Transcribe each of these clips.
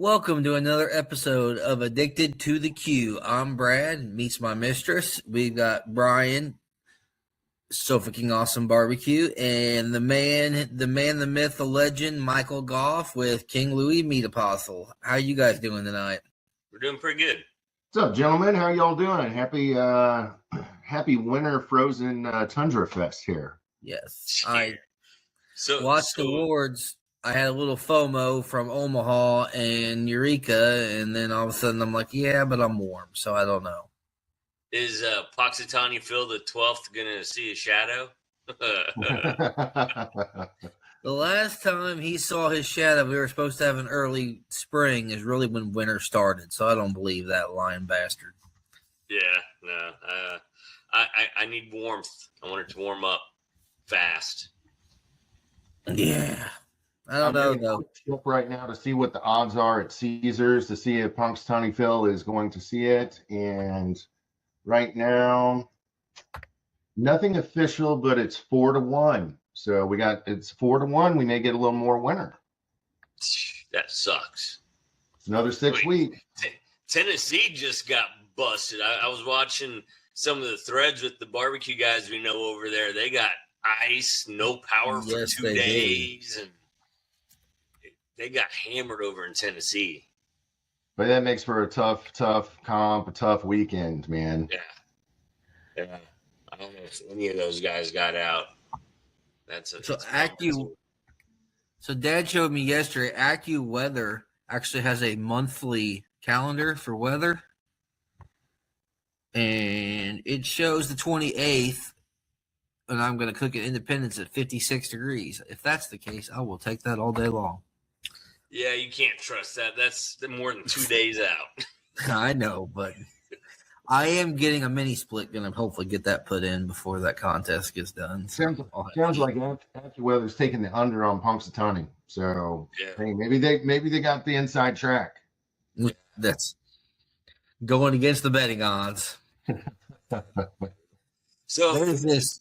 Welcome to another episode of Addicted to the Q. I'm Brad, meets my mistress. We've got Brian, so fucking awesome barbecue, and the man, the myth, the legend, Michael Goff with King Louis Meat Apostle. How you guys doing tonight? We're doing pretty good. What's up, gentlemen? How y'all doing? Happy winter frozen tundra fest here. Yes, I So watched the awards. I had a little FOMO from Omaha and Eureka, and then all of a sudden I'm like, yeah, but I'm warm, so I don't know. Is Poxitani Phil the 12th going to see a shadow? The last time he saw his shadow, we were supposed to have an early spring, is really when winter started, so I don't believe that lying bastard. Yeah, no. I need warmth. I want it to warm up fast. Yeah. I don't know, though. Check right now to see what the odds are at Caesars to see if Punxsutawney Phil is going to see it. And right now, nothing official, but it's 4-1. So it's 4-1. We may get a little more winter. That sucks. It's another 6 weeks. Tennessee just got busted. I was watching some of the threads with the barbecue guys we know over there. They got ice, no power for 2 days, and they got hammered over in Tennessee. But that makes for a tough comp, a tough weekend, man. Yeah. I don't know if any of those guys got out. So Dad showed me yesterday, AccuWeather actually has a monthly calendar for weather. And it shows the 28th, and I'm going to cook at Independence at 56 degrees. If that's the case, I will take that all day long. Yeah, you can't trust that. That's more than 2 days out. I know, but I am getting a mini split. Going to hopefully get that put in before that contest gets done. Sounds like AccuWeather's taking the under on Punxsutawney. So hey, maybe they got the inside track. That's going against the betting odds. So there's this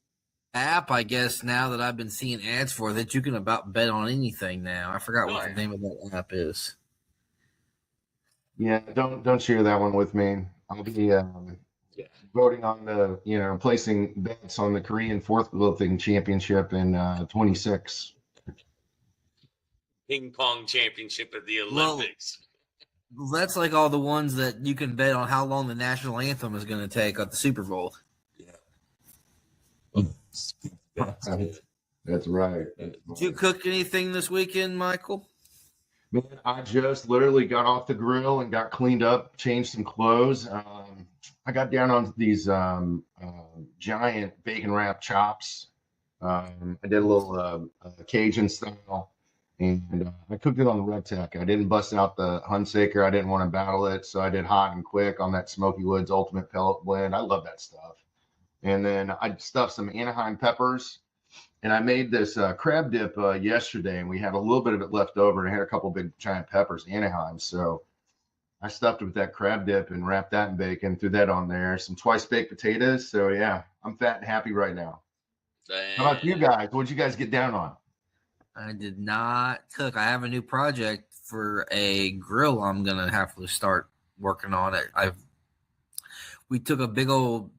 app, I guess, now that I've been seeing ads for that you can about bet on anything now. I forgot what the name of that app is. Yeah, don't share that one with me. I'll be voting on the placing bets on the Korean forklifting championship in 26. Ping pong championship at the Olympics. Well, that's like all the ones that you can bet on how long the national anthem is going to take at the Super Bowl. That's right. Did you cook anything this weekend, Michael? Man, I just literally got off the grill and got cleaned up, changed some clothes. I got down on these giant bacon wrap chops. I did a little Cajun style, and I cooked it on the Rectech. I didn't bust out the Hunsaker. I didn't want to battle it, so I did hot and quick on that Smoky Woods Ultimate Pellet Blend. I love that stuff. And then I stuffed some Anaheim peppers, and I made this crab dip yesterday, and we had a little bit of it left over, and I had a couple big giant peppers, Anaheim. So I stuffed it with that crab dip and wrapped that in bacon, threw that on there, some twice baked potatoes. So yeah, I'm fat and happy right now. How about you guys? What'd you guys get down on? I did not cook. I have a new project for a grill. I'm gonna have to start working on it. We took a big old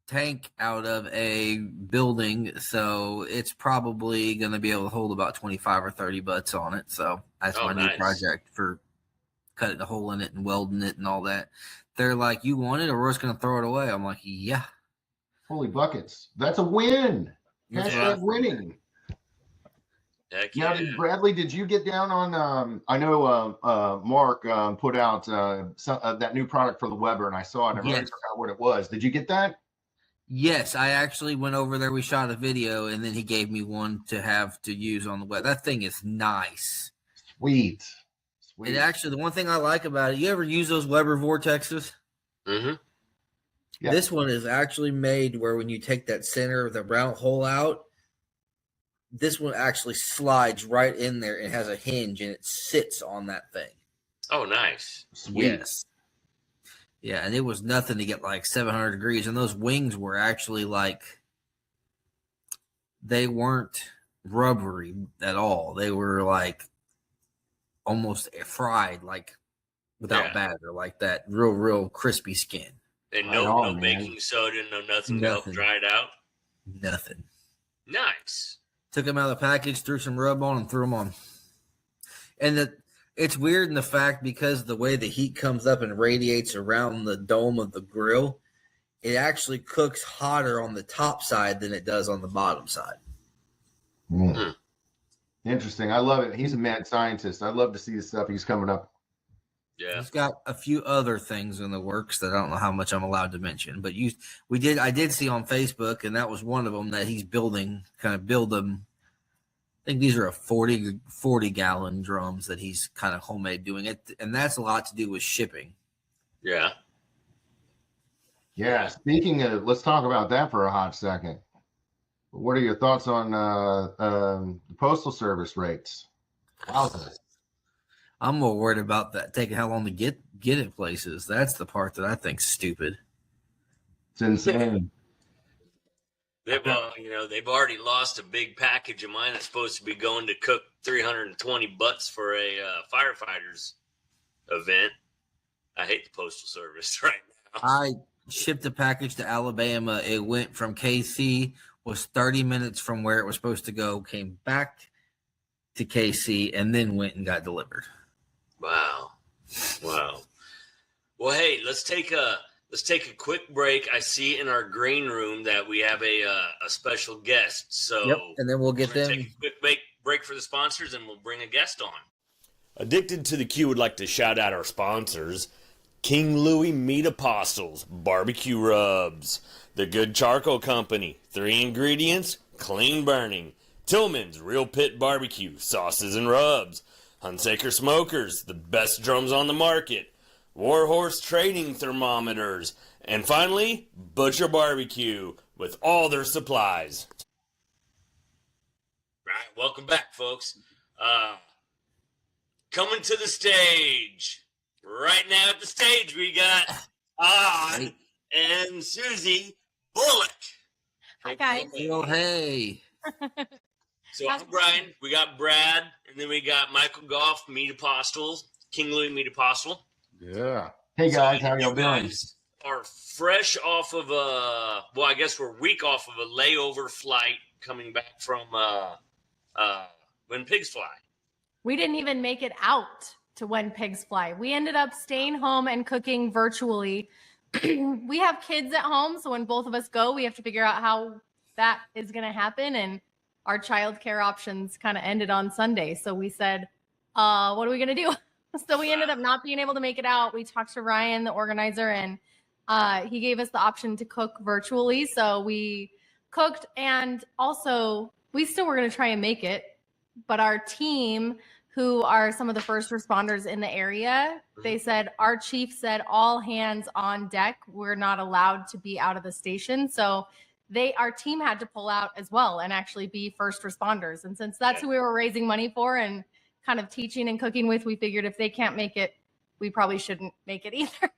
tank out of a building, so it's probably going to be able to hold about 25 or 30 butts on it. So that's my new project for cutting a hole in it and welding it and all that. They're like, you want it or we're just going to throw it away? I'm like, yeah. Holy buckets. That's a win. Hashtag winning. Now, Bradley, did you get down on I know Mark put out that new product for the Weber, and I saw it and I really forgot what it was. Did you get that? Yes, I actually went over there. We shot a video, and then he gave me one to have to use on the web. That thing is nice. Sweet. It actually, the one thing I like about it, you ever use those Weber Vortexes? Mm-hmm. Yeah. This one is actually made where when you take that center of the round hole out, this one actually slides right in there and has a hinge, and it sits on that thing. Oh, nice. Sweet. Yes. Yeah, and it was nothing to get like 700 degrees. And those wings were actually they weren't rubbery at all. They were like almost fried, like without batter, like that real crispy skin. And no baking soda, no nothing to help dry it out? Nothing. Nice. Took them out of the package, threw some rub on, and threw them on. And it's weird in the fact because the way the heat comes up and radiates around the dome of the grill, it actually cooks hotter on the top side than it does on the bottom side. Mm. Interesting. I love it. He's a mad scientist. I love to see the stuff he's coming up. Yeah. He's got a few other things in the works that I don't know how much I'm allowed to mention, but I did see on Facebook, and that was one of them that he's building, build them. I think these are 40 gallon drums that he's kind of homemade doing it. And that's a lot to do with shipping. Yeah. Yeah. Speaking of, let's talk about that for a hot second. What are your thoughts on the postal service rates? I'm more worried about that taking how long to get it places. That's the part that I think's stupid. It's insane. They've already lost a big package of mine that's supposed to be going to cook 320 butts for a firefighters event. I hate the postal service right now. I shipped a package to Alabama. It went from KC, was 30 minutes from where it was supposed to go, came back to KC, and then went and got delivered. Wow. Well, hey, let's take a quick break. I see in our green room that we have a special guest. So, yep, and then we'll get them. Take a quick break for the sponsors, and we'll bring a guest on. Addicted to the Q would like to shout out our sponsors: King Louie Meat Apostles Barbecue Rubs, The Good Charcoal Company, 3 ingredients, clean burning, Tillman's Real Pit Barbecue Sauces and Rubs, Hunsaker Smokers, the best drums on the market, Warhorse Trading Thermometers, and finally, Butcher Barbecue with all their supplies. Right, welcome back, folks. Coming to the stage. Right now at the stage, we got Todd and Susie Bullock. Hi, guys. Oh, hey. So I'm Brian. We got Brad, and then we got Michael Goff, Meat Apostle, King Louie Meat Apostle. Yeah. Hey guys, how y'all doing? Are fresh off of I guess we're a week off of a layover flight coming back from When Pigs Fly. We didn't even make it out to When Pigs Fly. We ended up staying home and cooking virtually. We have kids at home, so when both of us go, we have to figure out how that is going to happen. And our childcare options kind of ended on Sunday. So we said, what are we going to do? So we ended up not being able to make it out. We talked to Ryan, the organizer, and he gave us the option to cook virtually. So we cooked, and also we still were going to try and make it. But our team, who are some of the first responders in the area, they said, our chief said, all hands on deck. We're not allowed to be out of the station. So our team had to pull out as well and actually be first responders. And since that's who we were raising money for and kind of teaching and cooking with, we figured if they can't make it, we probably shouldn't make it either.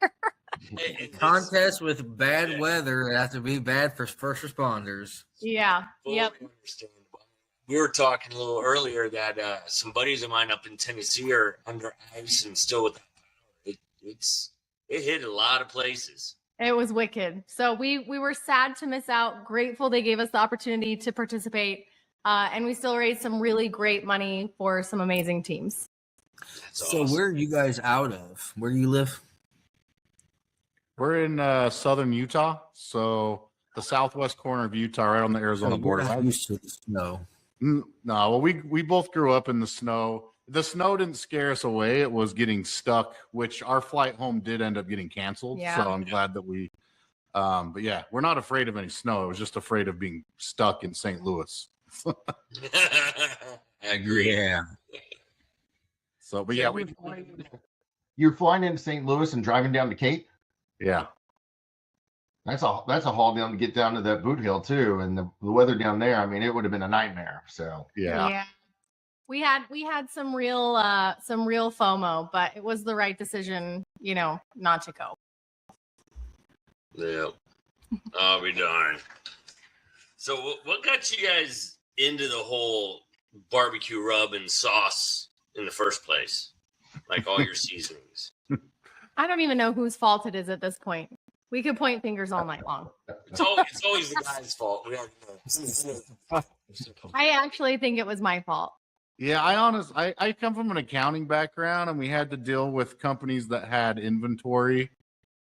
Contest with bad weather have to be bad for first responders. Yeah. Yep. We were talking a little earlier that some buddies of mine up in Tennessee are under ice and still without power. It hit a lot of places. It was wicked. So we were sad to miss out. Grateful they gave us the opportunity to participate. And we still raised some really great money for some amazing teams. That's so awesome. Where are you guys out of? Where do you live? We're in southern Utah. So the southwest corner of Utah, right on the Arizona border. I'm used to the snow. No, well, we both grew up in the snow. The snow didn't scare us away. It was getting stuck, which our flight home did end up getting canceled. Yeah. So I'm glad that we, but yeah, we're not afraid of any snow. I was just afraid of being stuck in St. Louis. I agree. Yeah. So, but yeah, You're flying into St. Louis and driving down to Cape. Yeah. That's a haul down to get down to that boot hill too, and the weather down there. I mean, it would have been a nightmare. So Yeah. We had some real FOMO, but it was the right decision, not to go. Yeah. I'll be darned. So what got you guys into the whole barbecue rub and sauce in the first place? like all your seasonings. I don't even know whose fault it is at this point. We could point fingers all night long. It's always the guy's fault. We already know. I actually think it was my fault. Yeah, I come from an accounting background, and we had to deal with companies that had inventory,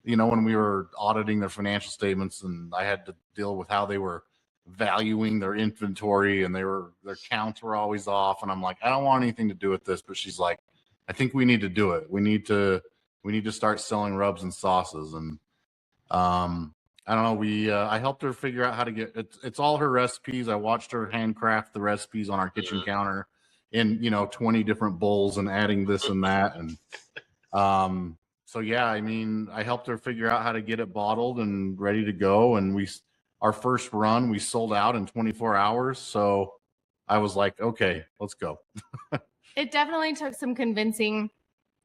when we were auditing their financial statements, and I had to deal with how they were valuing their inventory, and their counts were always off. And I'm like, I don't want anything to do with this. But she's like, I think we need to do it. We need to start selling rubs and sauces. And I don't know. I helped her figure out how to get it's all her recipes. I watched her handcraft the recipes on our kitchen counter in 20 different bowls and adding this and that. And so yeah, I mean, I helped her figure out how to get it bottled and ready to go. And our first run, we sold out in 24 hours. So I was like, okay, let's go. It definitely took some convincing.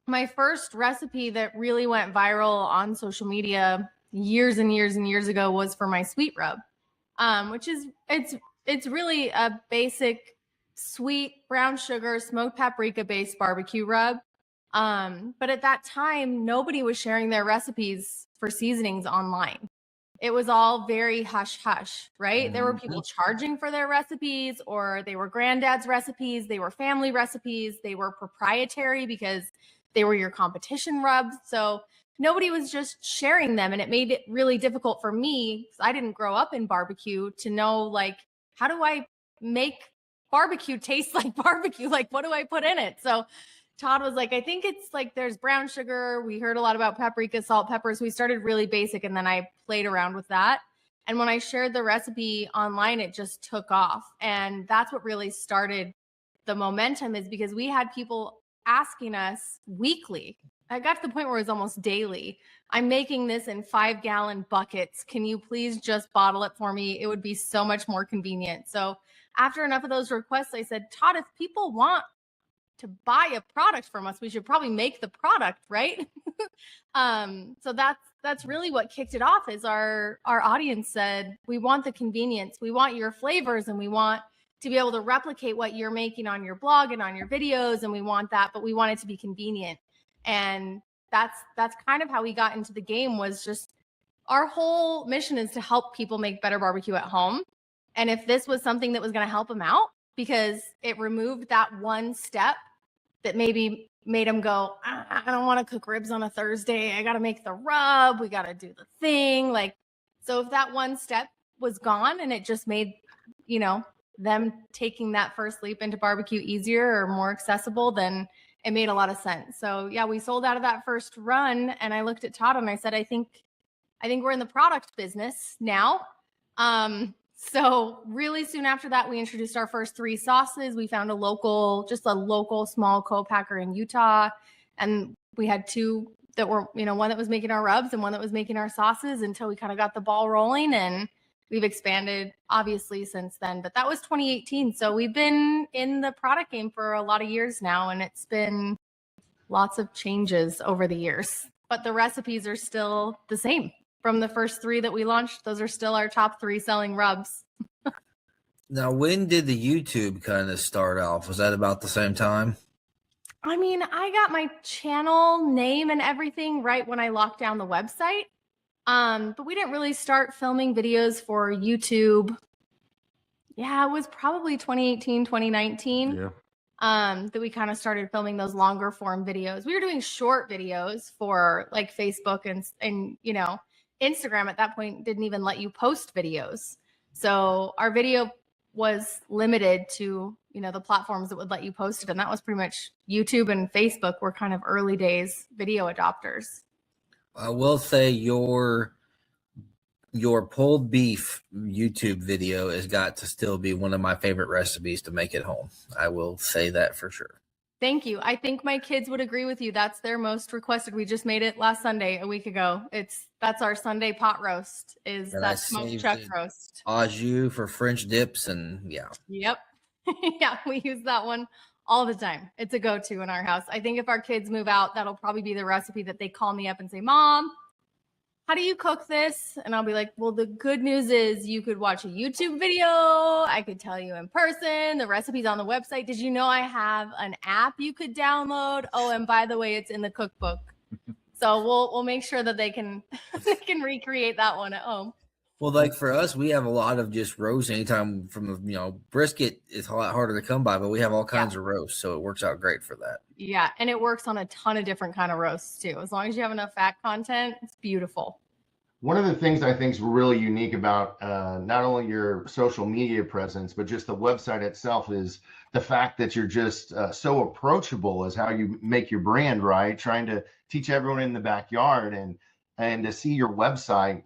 My first recipe that really went viral on social media years and years and years ago was for my sweet rub, which is it's really a basic sweet brown sugar smoked paprika based barbecue rub. But at that time, nobody was sharing their recipes for seasonings online. It was all very hush hush, right? There were people charging for their recipes, or they were granddad's recipes, they were family recipes, they were proprietary because they were your competition rubs. So nobody was just sharing them. And it made it really difficult for me, because I didn't grow up in barbecue, to know, like, how do I make barbecue taste like barbecue? Like, what do I put in it? So Todd was like, I think it's like there's brown sugar. We heard a lot about paprika, salt, peppers. We started really basic, and then I played around with that. And when I shared the recipe online, it just took off. And that's what really started the momentum, is because we had people asking us weekly. I got to the point where it was almost daily. I'm making this in 5-gallon buckets. Can you please just bottle it for me? It would be so much more convenient. So after enough of those requests, I said, Todd, if people want to buy a product from us, we should probably make the product, right? So that's really what kicked it off, is our audience said, we want the convenience, we want your flavors, and we want to be able to replicate what you're making on your blog and on your videos, and we want that, but we want it to be convenient. And that's kind of how we got into the game. Was just, our whole mission is to help people make better barbecue at home. And if this was something that was going to help them out, because it removed that one step that maybe made them go, I don't want to cook ribs on a Thursday. I got to make the rub. We got to do the thing. Like, so if that one step was gone, and it just made, them taking that first leap into barbecue easier or more accessible, then it made a lot of sense. So yeah, we sold out of that first run, and I looked at Todd and I said, I think we're in the product business now. So really soon after that, we introduced our first 3 sauces. We found a local small co-packer in Utah. And we had 2 that were, one that was making our rubs and one that was making our sauces, until we kind of got the ball rolling. And we've expanded obviously since then, but that was 2018. So we've been in the product game for a lot of years now, and it's been lots of changes over the years, but the recipes are still the same. From the first 3 that we launched, those are still our top 3 selling rubs. Now, when did the YouTube kind of start off? Was that about the same time? I mean, I got my channel name and everything right when I locked down the website. But we didn't really start filming videos for YouTube. Yeah, it was probably 2018, 2019. Yeah. That we kind of started filming those longer form videos. We were doing short videos for like Facebook and Instagram at that point didn't even let you post videos. So our video was limited to, the platforms that would let you post it. And that was pretty much YouTube and Facebook were kind of early days video adopters. I will say your pulled beef YouTube video has got to still be one of my favorite recipes to make at home. I will say that for sure. Thank you. I think my kids would agree with you. That's their most requested. We just made it last Sunday, a week ago. That's our Sunday pot roast, is And that smoked chuck roast. Au jus for French dips, and yeah. Yep. Yeah, we use that one all the time. It's a go-to in our house. I think if our kids move out, that'll probably be the recipe that they call me up and say, Mom, how do you cook this? And I'll be like, well, the good news is you could watch a YouTube video. I could tell you in person. The recipe's on the website. Did you know I have an app you could download? Oh, and by the way, it's in the cookbook. So we'll make sure that they can recreate that one at home. Well, like for us, we have a lot of just roast anytime from the, brisket is a lot harder to come by, but we have all kinds of roasts. So it works out great for that. Yeah. And it works on a ton of different kind of roasts too. As long as you have enough fat content, it's beautiful. One of the things I think is really unique about not only your social media presence, but just the website itself is the fact that you're just so approachable as how you make your brand, right? Trying to teach everyone in the backyard and to see your website,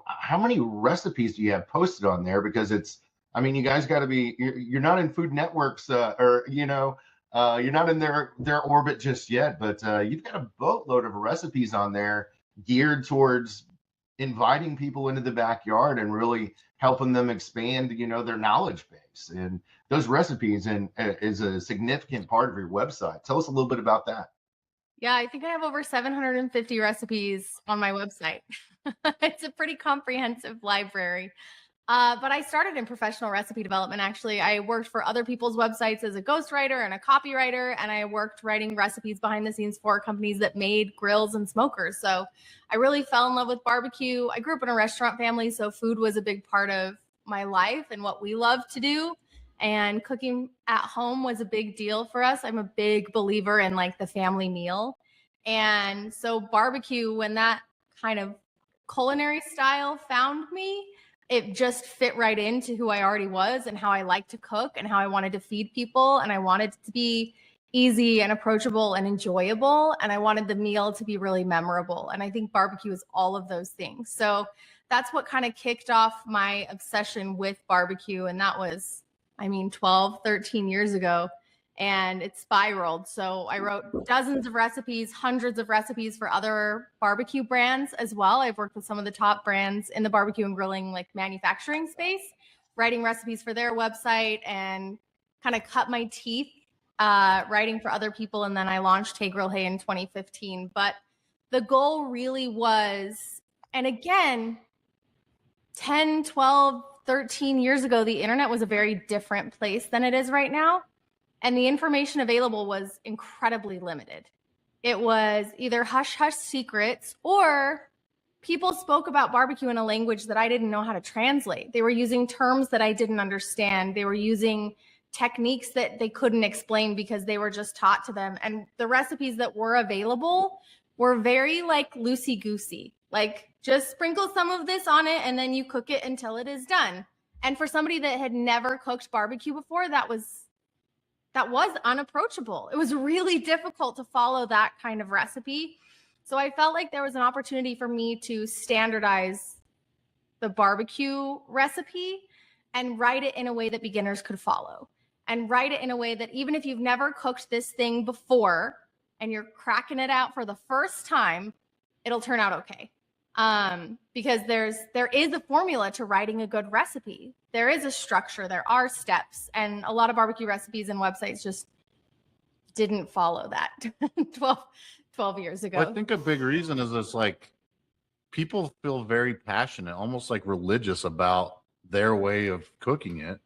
how many recipes do you have posted on there? Because you guys got to be, you're not in Food Network's you're not in their orbit just yet, but you've got a boatload of recipes on there geared towards inviting people into the backyard and really helping them expand, their knowledge base. And those recipes is a significant part of your website. Tell us a little bit about that. Yeah, I think I have over 750 recipes on my website. It's a pretty comprehensive library. But I started in professional recipe development. Actually, I worked for other people's websites as a ghostwriter and a copywriter, and I worked writing recipes behind the scenes for companies that made grills and smokers. So I really fell in love with barbecue. I grew up in a restaurant family, so food was a big part of my life and what we love to do. And cooking at home was a big deal for us. I'm a big believer in like the family meal. And so barbecue, when that kind of culinary style found me, it just fit right into who I already was and how I like to cook and how I wanted to feed people. And I wanted it to be easy and approachable and enjoyable. And I wanted the meal to be really memorable. And I think barbecue is all of those things. So that's what kind of kicked off my obsession with barbecue. And that was, 12, 13 years ago. And it spiraled. So I wrote dozens of recipes, hundreds of recipes for other barbecue brands as well. I've worked with some of the top brands in the barbecue and grilling manufacturing space, writing recipes for their website and kind of cut my teeth writing for other people. And then I launched Hey Grill Hey in 2015. But the goal really was, and again, 10, 12, 13 years ago, the internet was a very different place than it is right now. And the information available was incredibly limited. It was either hush hush secrets or people spoke about barbecue in a language that I didn't know how to translate. They were using terms that I didn't understand. They were using techniques that they couldn't explain because they were just taught to them. And the recipes that were available were very loosey-goosey. Just sprinkle some of this on it and then you cook it until it is done. And for somebody that had never cooked barbecue before, that was unapproachable. It was really difficult to follow that kind of recipe. So I felt like there was an opportunity for me to standardize the barbecue recipe and write it in a way that beginners could follow, and write it in a way that even if you've never cooked this thing before and you're cracking it out for the first time, it'll turn out okay. Because there is a formula to writing a good recipe. There is a structure, there are steps, and a lot of barbecue recipes and websites just didn't follow that 12 years ago. Well, I think a big reason is it's people feel very passionate, almost religious about their way of cooking it.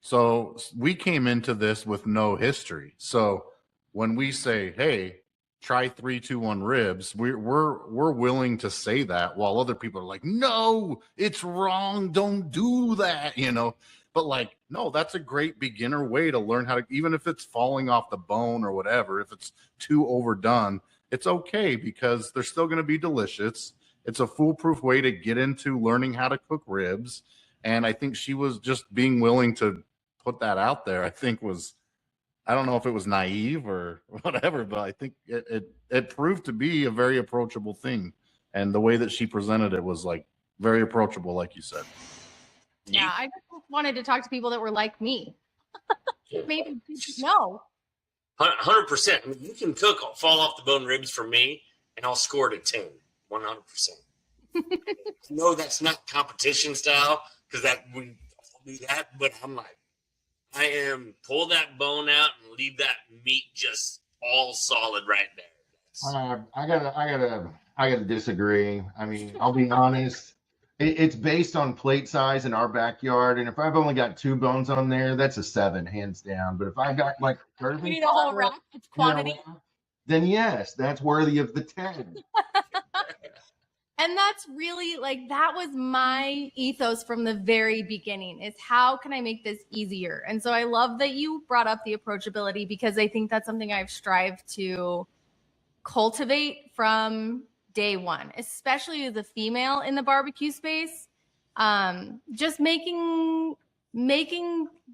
So we came into this with no history. So when we say, hey, try 3, 2, 1 ribs, we're willing to say that, while other people are like, no, it's wrong, don't do that, but no, that's a great beginner way to learn how to, even if it's falling off the bone or whatever, if it's too overdone, it's okay, because they're still going to be delicious. It's a foolproof way to get into learning how to cook ribs. And I think she was just being willing to put that out there. I don't know if it was naive or whatever, but I think it proved to be a very approachable thing. And the way that she presented it was very approachable, like you said. Yeah, I just wanted to talk to people that were like me. Maybe no. 100%. You can cook fall off the bone ribs for me, and I'll score it a 10. 100%. No, that's not competition style, because we all do that. But I'm I am pull that bone out and leave that meat just all solid right there. I I got to disagree. I mean, I'll be honest. It's based on plate size in our backyard, and if I've only got 2 bones on there, that's a 7, hands down. But if I've got like We need a whole rack. It's quantity. Then yes, that's worthy of the 10. And that's really like, that was my ethos from the very beginning, is how can I make this easier? And so I love that you brought up the approachability, because I think that's something I've strived to cultivate from day one, especially as a female in the barbecue space. Just making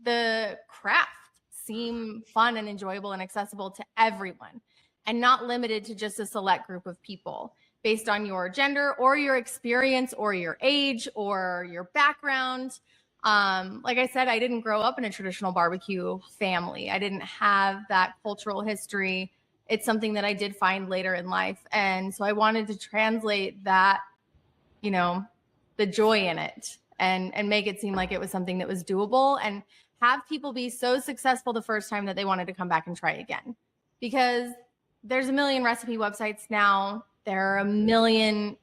the craft seem fun and enjoyable and accessible to everyone, and not limited to just a select group of people based on your gender or your experience or your age or your background. Like I said, I didn't grow up in a traditional barbecue family. I didn't have that cultural history. It's something that I did find later in life. And so I wanted to translate that, you know, the joy in it, and make it seem like it was something that was doable, and have people be so successful the first time that they wanted to come back and try again. Because there's a million recipe websites now. There are a million,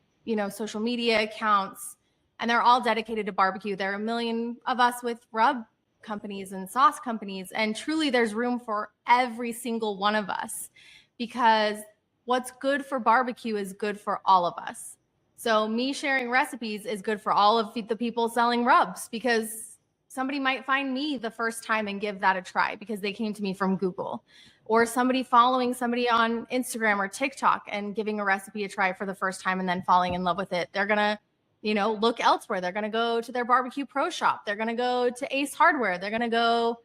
social media accounts, and they're all dedicated to barbecue. There are a million of us with rub companies and sauce companies, and truly there's room for every single one of us, because what's good for barbecue is good for all of us. So me sharing recipes is good for all of the people selling rubs, because somebody might find me the first time and give that a try because they came to me from Google, or somebody following somebody on Instagram or TikTok and giving a recipe a try for the first time and then falling in love with it. They're going to, look elsewhere. They're going to go to their barbecue pro shop. They're going to go to Ace Hardware. They're going to go,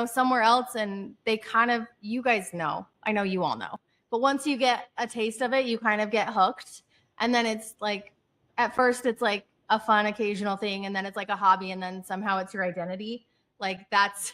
somewhere else. And they kind of, you guys know, I know you all know, but once you get a taste of it, you kind of get hooked. And then it's like, at first it's like a fun occasional thing. And then it's like a hobby. And then somehow it's your identity. Like, that's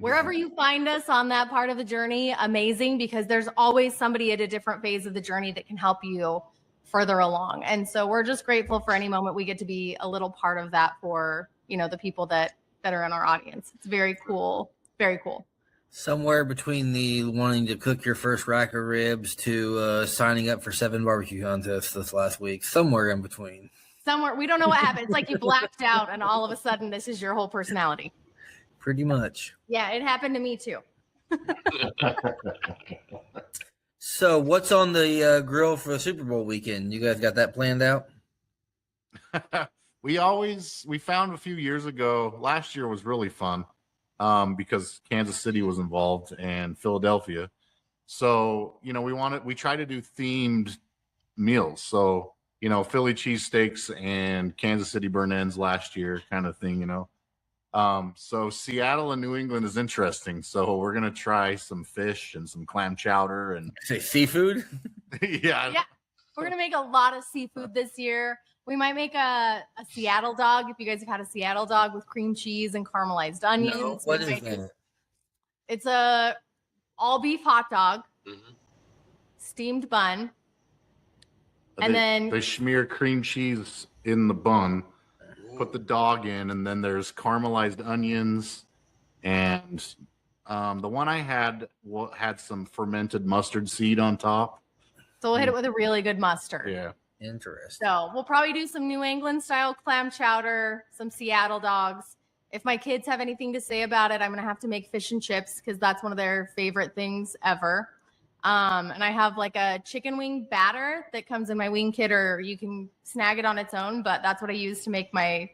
wherever you find us on that part of the journey, amazing, because there's always somebody at a different phase of the journey that can help you further along. And so we're just grateful for any moment we get to be a little part of that for, the people that are in our audience. It's very cool. Very cool. Somewhere between the wanting to cook your first rack of ribs to signing up for 7 barbecue contests this last week. Somewhere in between. Somewhere. We don't know what happened. It's like you blacked out and all of a sudden this is your whole personality. Pretty much. Yeah, it happened to me too. So what's on the grill for the Super Bowl weekend? You guys got that planned out? We found a few years ago, last year was really fun because Kansas City was involved and Philadelphia. So, we try to do themed meals. So, Philly cheesesteaks and Kansas City burn ends last year kind of thing, So Seattle and New England is interesting. So we're going to try some fish and some clam chowder and say seafood. Yeah. We're going to make a lot of seafood this year. We might make a Seattle dog. If you guys have had a Seattle dog with cream cheese and caramelized onions. No, what is that? It's a all beef hot dog, steamed bun. And then they smear cream cheese in the bun, put the dog in, and then there's caramelized onions, and the one I had had some fermented mustard seed on top. So we'll hit it with a really good mustard. Yeah. Interesting. So we'll probably do some New England style clam chowder, some Seattle dogs. If my kids have anything to say about it, I'm going to have to make fish and chips because that's one of their favorite things ever. And I have like a chicken wing batter that comes in my wing kit, or you can snag it on its own, but that's what I use to make my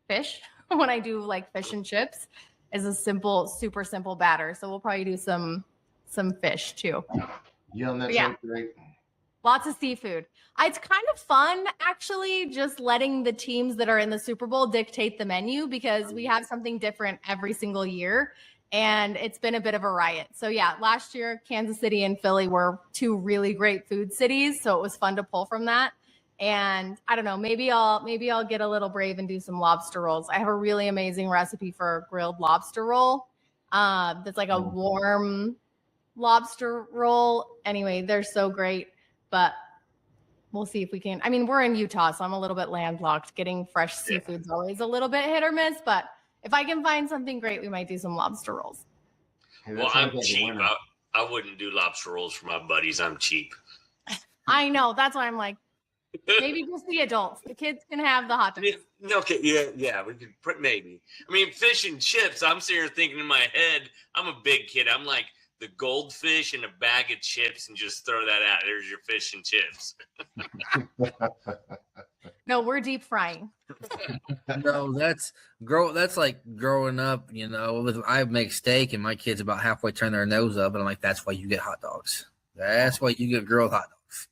fish when I do like fish and chips, is a simple, super simple batter. So we'll probably do some fish too. Yeah, that sounds great. Lots of seafood. It's kind of fun, actually, just letting the teams that are in the Super Bowl dictate the menu, because we have something different every single year. And it's been a bit of a riot. So yeah, last year, Kansas City and Philly were 2 really great food cities. So it was fun to pull from that. And I don't know, maybe I'll get a little brave and do some lobster rolls. I have a really amazing recipe for a grilled lobster roll. That's like a warm lobster roll. Anyway, they're so great. But we'll see if we can. I mean, we're in Utah, so I'm a little bit landlocked. Getting fresh seafood's always a little bit hit or miss. But if I can find something great, we might do some lobster rolls. Hey, well, I'm cheap. I wouldn't do lobster rolls for my buddies. I'm cheap. I know. That's why I'm like, maybe just the adults. The kids can have the hot dogs. Okay, yeah, we could put maybe. I mean, fish and chips. I'm sitting here thinking in my head. I'm a big kid. I'm like the goldfish in a bag of chips, and just throw that out. There's your fish and chips. No, we're deep frying. No, that's like growing up, I make steak and my kids about halfway turn their nose up, and I'm like, that's why you get hot dogs. That's why you get grilled hot dogs.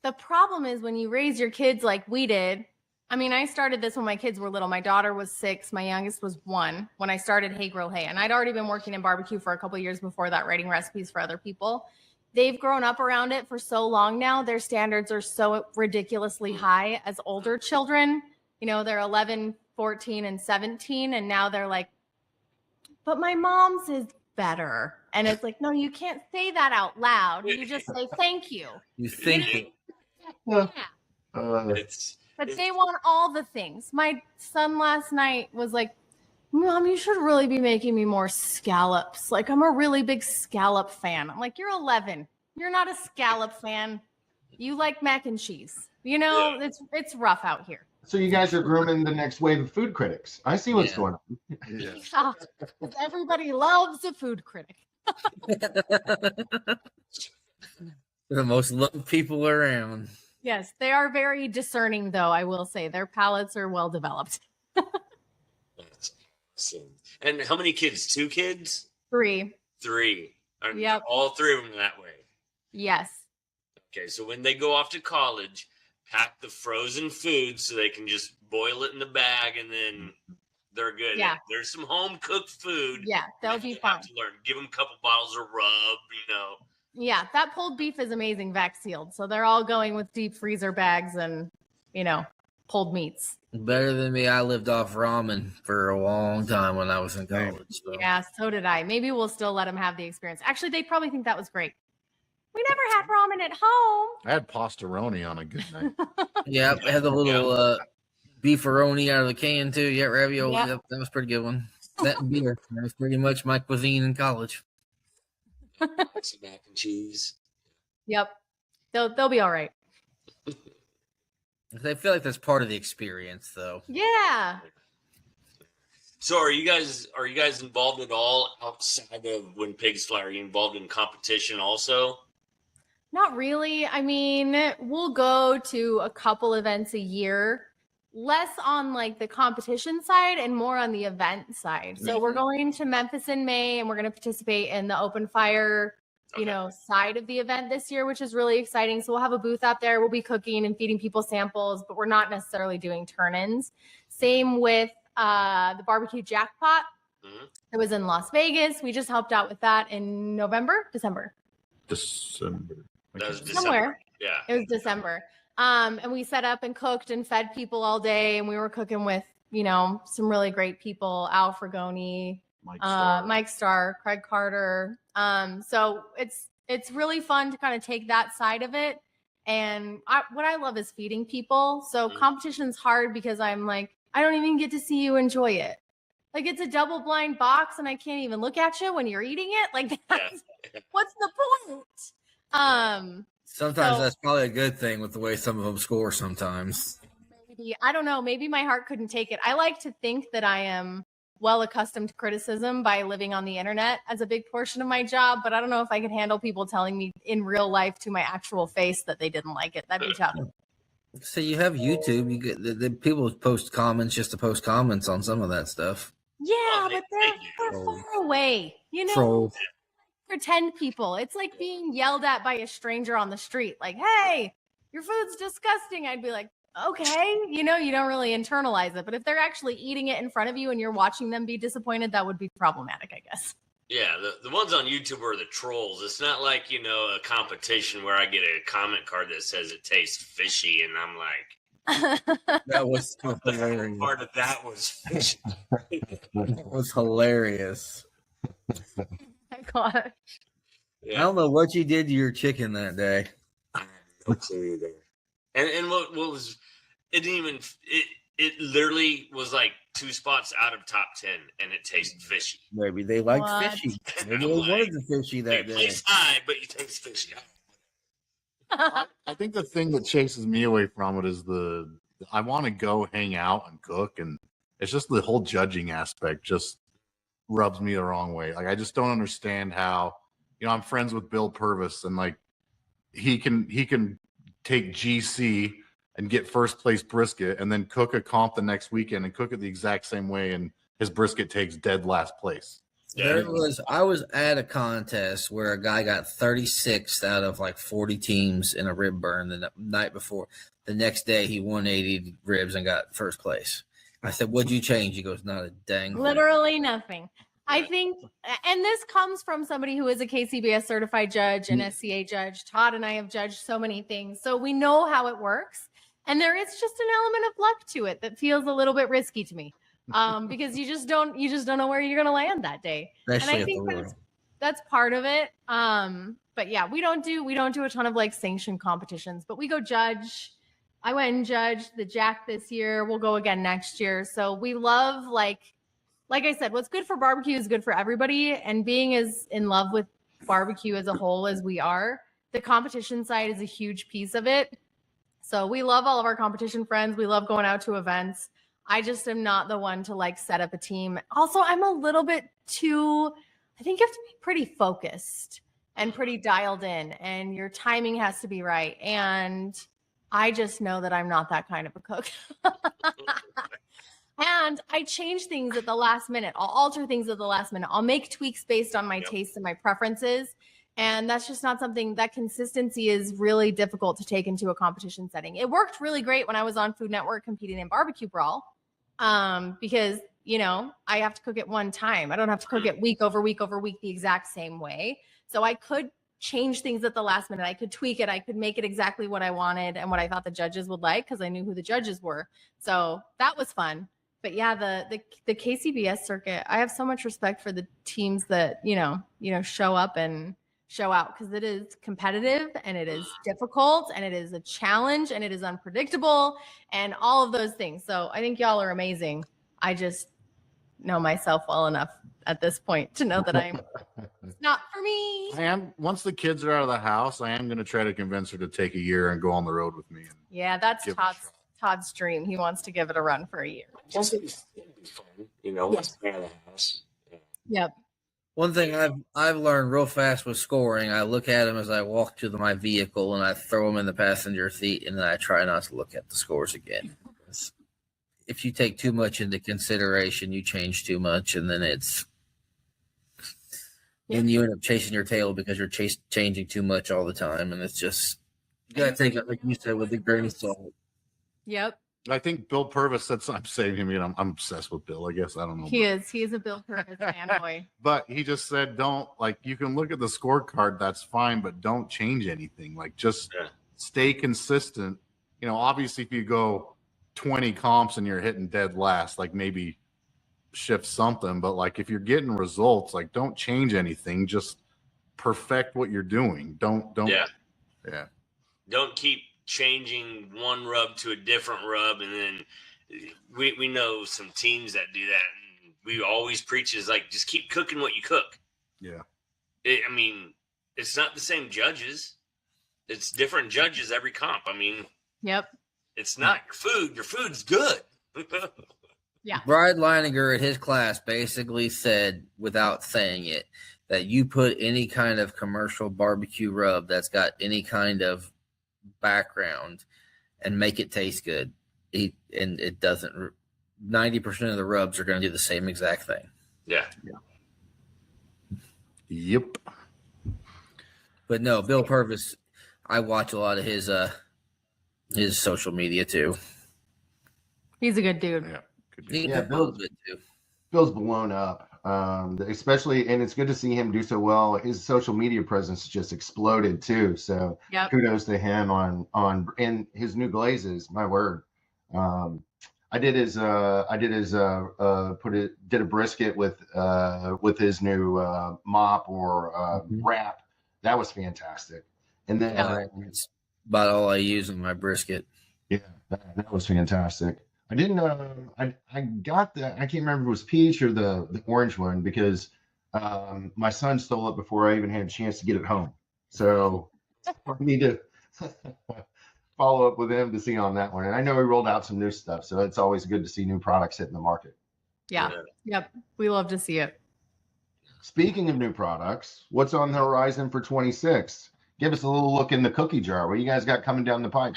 The problem is when you raise your kids like we did. I mean, I started this when my kids were little. My daughter was 6. My youngest was 1 when I started Hey Grill Hey. And I'd already been working in barbecue for a couple of years before that, writing recipes for other people. They've grown up around it for so long now. Their standards are so ridiculously high as older children. They're 11, 14, and 17. And now they're like, but my mom's is better. And it's like, no, you can't say that out loud. You just say thank you. You think it. Yeah. It's But they want all the things. My son last night was like, Mom, you should really be making me more scallops. Like, I'm a really big scallop fan. I'm like, you're 11. You're not a scallop fan. You like mac and cheese. It's rough out here. So you guys are grooming the next wave of food critics. I see what's going on. Yeah. Everybody loves a food critic. The most loved people around. Yes, they are very discerning, though, I will say. Their palates are well developed. That's awesome. And how many kids? 2 kids? 3. 3. Yep. All 3 of them that way. Yes. Okay, so when they go off to college, pack the frozen food so they can just boil it in the bag, and then they're good. Yeah. There's some home cooked food. Yeah, they'll be fine. Have to learn. Give them a couple bottles of rub. Yeah, that pulled beef is amazing vac sealed. So they're all going with deep freezer bags and, pulled meats. Better than me. I lived off ramen for a long time when I was in college. So. Yeah, so did I. Maybe we'll still let them have the experience. Actually, they probably think that was great. We never had ramen at home. I had pastaroni on a good night. Yeah, I had the little beefaroni out of the can too. Yeah, ravioli. Yep. Yep, that was a pretty good one. That and beer. That was pretty much my cuisine in college. Some mac and cheese. Yep. They'll be all right. I feel like that's part of the experience, though. Yeah. So are you guys involved at all outside of when pigs fly? Are you involved in competition also? Not really. I mean, we'll go to a couple events a year, less on like the competition side and more on the event side. So we're going to Memphis in May, and we're going to participate in the open fire, side of the event this year, which is really exciting. So we'll have a booth out there. We'll be cooking and feeding people samples, but we're not necessarily doing turn-ins. Same with the barbecue jackpot. It was in Las Vegas. We just helped out with that in December. That was December. Somewhere. Yeah. It was December. And we set up and cooked and fed people all day. And we were cooking with, some really great people, Al Fragoni, Mike Starr, Craig Carter. So it's really fun to kind of take that side of it. And what I love is feeding people. So competition's hard because I'm like, I don't even get to see you enjoy it. Like, it's a double blind box and I can't even look at you when you're eating it. Like, what's the point? Sometimes that's probably a good thing with the way some of them score sometimes. Maybe, I don't know. Maybe my heart couldn't take it. I like to think that I am well accustomed to criticism by living on the internet as a big portion of my job, but I don't know if I could handle people telling me in real life to my actual face that they didn't like it. That'd be tough. So you have YouTube. You get the people post comments just to post comments on some of that stuff. Yeah, but they're far away. Trolls. Pretend people. It's like being yelled at by a stranger on the street. Like, hey, your food's disgusting. I'd be like, okay, you don't really internalize it. But if they're actually eating it in front of you and you're watching them be disappointed, that would be problematic, I guess. Yeah, the ones on YouTube are the trolls. It's not like, a competition where I get a comment card that says it tastes fishy, and I'm like, that was hilarious. Part of that was fishy. That was hilarious. My gosh. Yeah. I don't know what you did to your chicken that day. I have no clue either. And what was it? Didn't even it literally was like 2 spots out of top 10, and it tasted fishy. Maybe they liked fishy. Maybe they wanted the fishy that day. Place high, but you taste fishy. I think the thing that chases me away from it is I want to go hang out and cook, and it's just the whole judging aspect just rubs me the wrong way. Like I just don't understand how, I'm friends with Bill Purvis, and like he can take GC and get first place brisket and then cook a comp the next weekend and cook it the exact same way, and his brisket takes dead last place. I was at a contest where a guy got 36th out of like 40 teams in a rib burn the night before. The next day he won 80 ribs and got first place. I said, "What'd you change?" He goes, "Not a dang thing." Literally nothing. I think, and this comes from somebody who is a KCBS certified judge and SCA judge. Todd and I have judged so many things, so we know how it works. And there is just an element of luck to it that feels a little bit risky to me, because you just don't know where you're going to land that day. Especially and I think that's part of it. But yeah, we don't do a ton of like sanctioned competitions, but we go judge. I went and judged the Jack this year. We'll go again next year. So we love like I said, what's good for barbecue is good for everybody. And being as in love with barbecue as a whole as we are, the competition side is a huge piece of it. So we love all of our competition friends. We love going out to events. I just am not the one to like set up a team. Also, I'm a little bit too, I think you have to be pretty focused and pretty dialed in, and your timing has to be right. And I just know that I'm not that kind of a cook. And I change things at the last minute. I'll alter things at the last minute. I'll make tweaks based on my tastes and my preferences. And that's just not something that consistency is really difficult to take into a competition setting. It worked really great when I was on Food Network competing in Barbecue Brawl, because, I have to cook it one time. I don't have to cook it week over week over week the exact same way. So I could change things at the last minute. I could tweak it. I could make it exactly what I wanted and what I thought the judges would like, because I knew who the judges were. So that was fun. But yeah, the KCBS circuit, I have so much respect for the teams that, show up and show out, because it is competitive and it is difficult and it is a challenge and it is unpredictable and all of those things. So I think y'all are amazing. I just know myself well enough at this point to know that it's not for me. Once the kids are out of the house, I am going to try to convince her to take a year and go on the road with me. Yeah, that's Todd's dream. He wants to give it a run for a year. Just it'd be fun, once out of the house. Yep. One thing I've learned real fast with scoring, I look at them as I walk to my vehicle and I throw them in the passenger seat, and then I try not to look at the scores again. If you take too much into consideration, you change too much, and then and you end up chasing your tail because you're changing too much all the time, and it's just, you gotta take it, like you said, with a grain of salt. Yep. I think Bill Purvis said something. I'm saying him. I'm obsessed with Bill. I guess I don't know. He is. He is a Bill Purvis fanboy. But he just said, you can look at the scorecard. That's fine, but don't change anything. Like, just stay consistent. Obviously, if you go 20 comps and you're hitting dead last, like maybe shift something. But like, if you're getting results, like, don't change anything. Just perfect what you're doing. Don't. Yeah. Don't keep changing one rub to a different rub, and then we know some teams that do that, and we always preach is like, just keep cooking what you cook. It's not the same judges, it's different judges every comp. Yep. It's not your food's good. Yeah. Brad Leininger at his class basically said, without saying it, that you put any kind of commercial barbecue rub that's got any kind of background and make it taste good, and it doesn't. 90% of the rubs are going to do the same exact thing. Yep. But no, Bill Purvis, I watch a lot of his social media too. He's a good dude. Bill's blown up, especially, and it's good to see him do so well. His social media presence just exploded too. So kudos to him on and his new glazes. My word. Did a brisket with his new mop or wrap. That was fantastic. And then it's about all I use in my brisket. Yeah, that was fantastic. I didn't. I got the. I can't remember if it was peach or the orange one, because my son stole it before I even had a chance to get it home. So follow up with him to see on that one. And I know he rolled out some new stuff, so it's always good to see new products hitting the market. Yeah. Yep. We love to see it. Speaking of new products, what's on the horizon for 26? Give us a little look in the cookie jar. What you guys got coming down the pipe?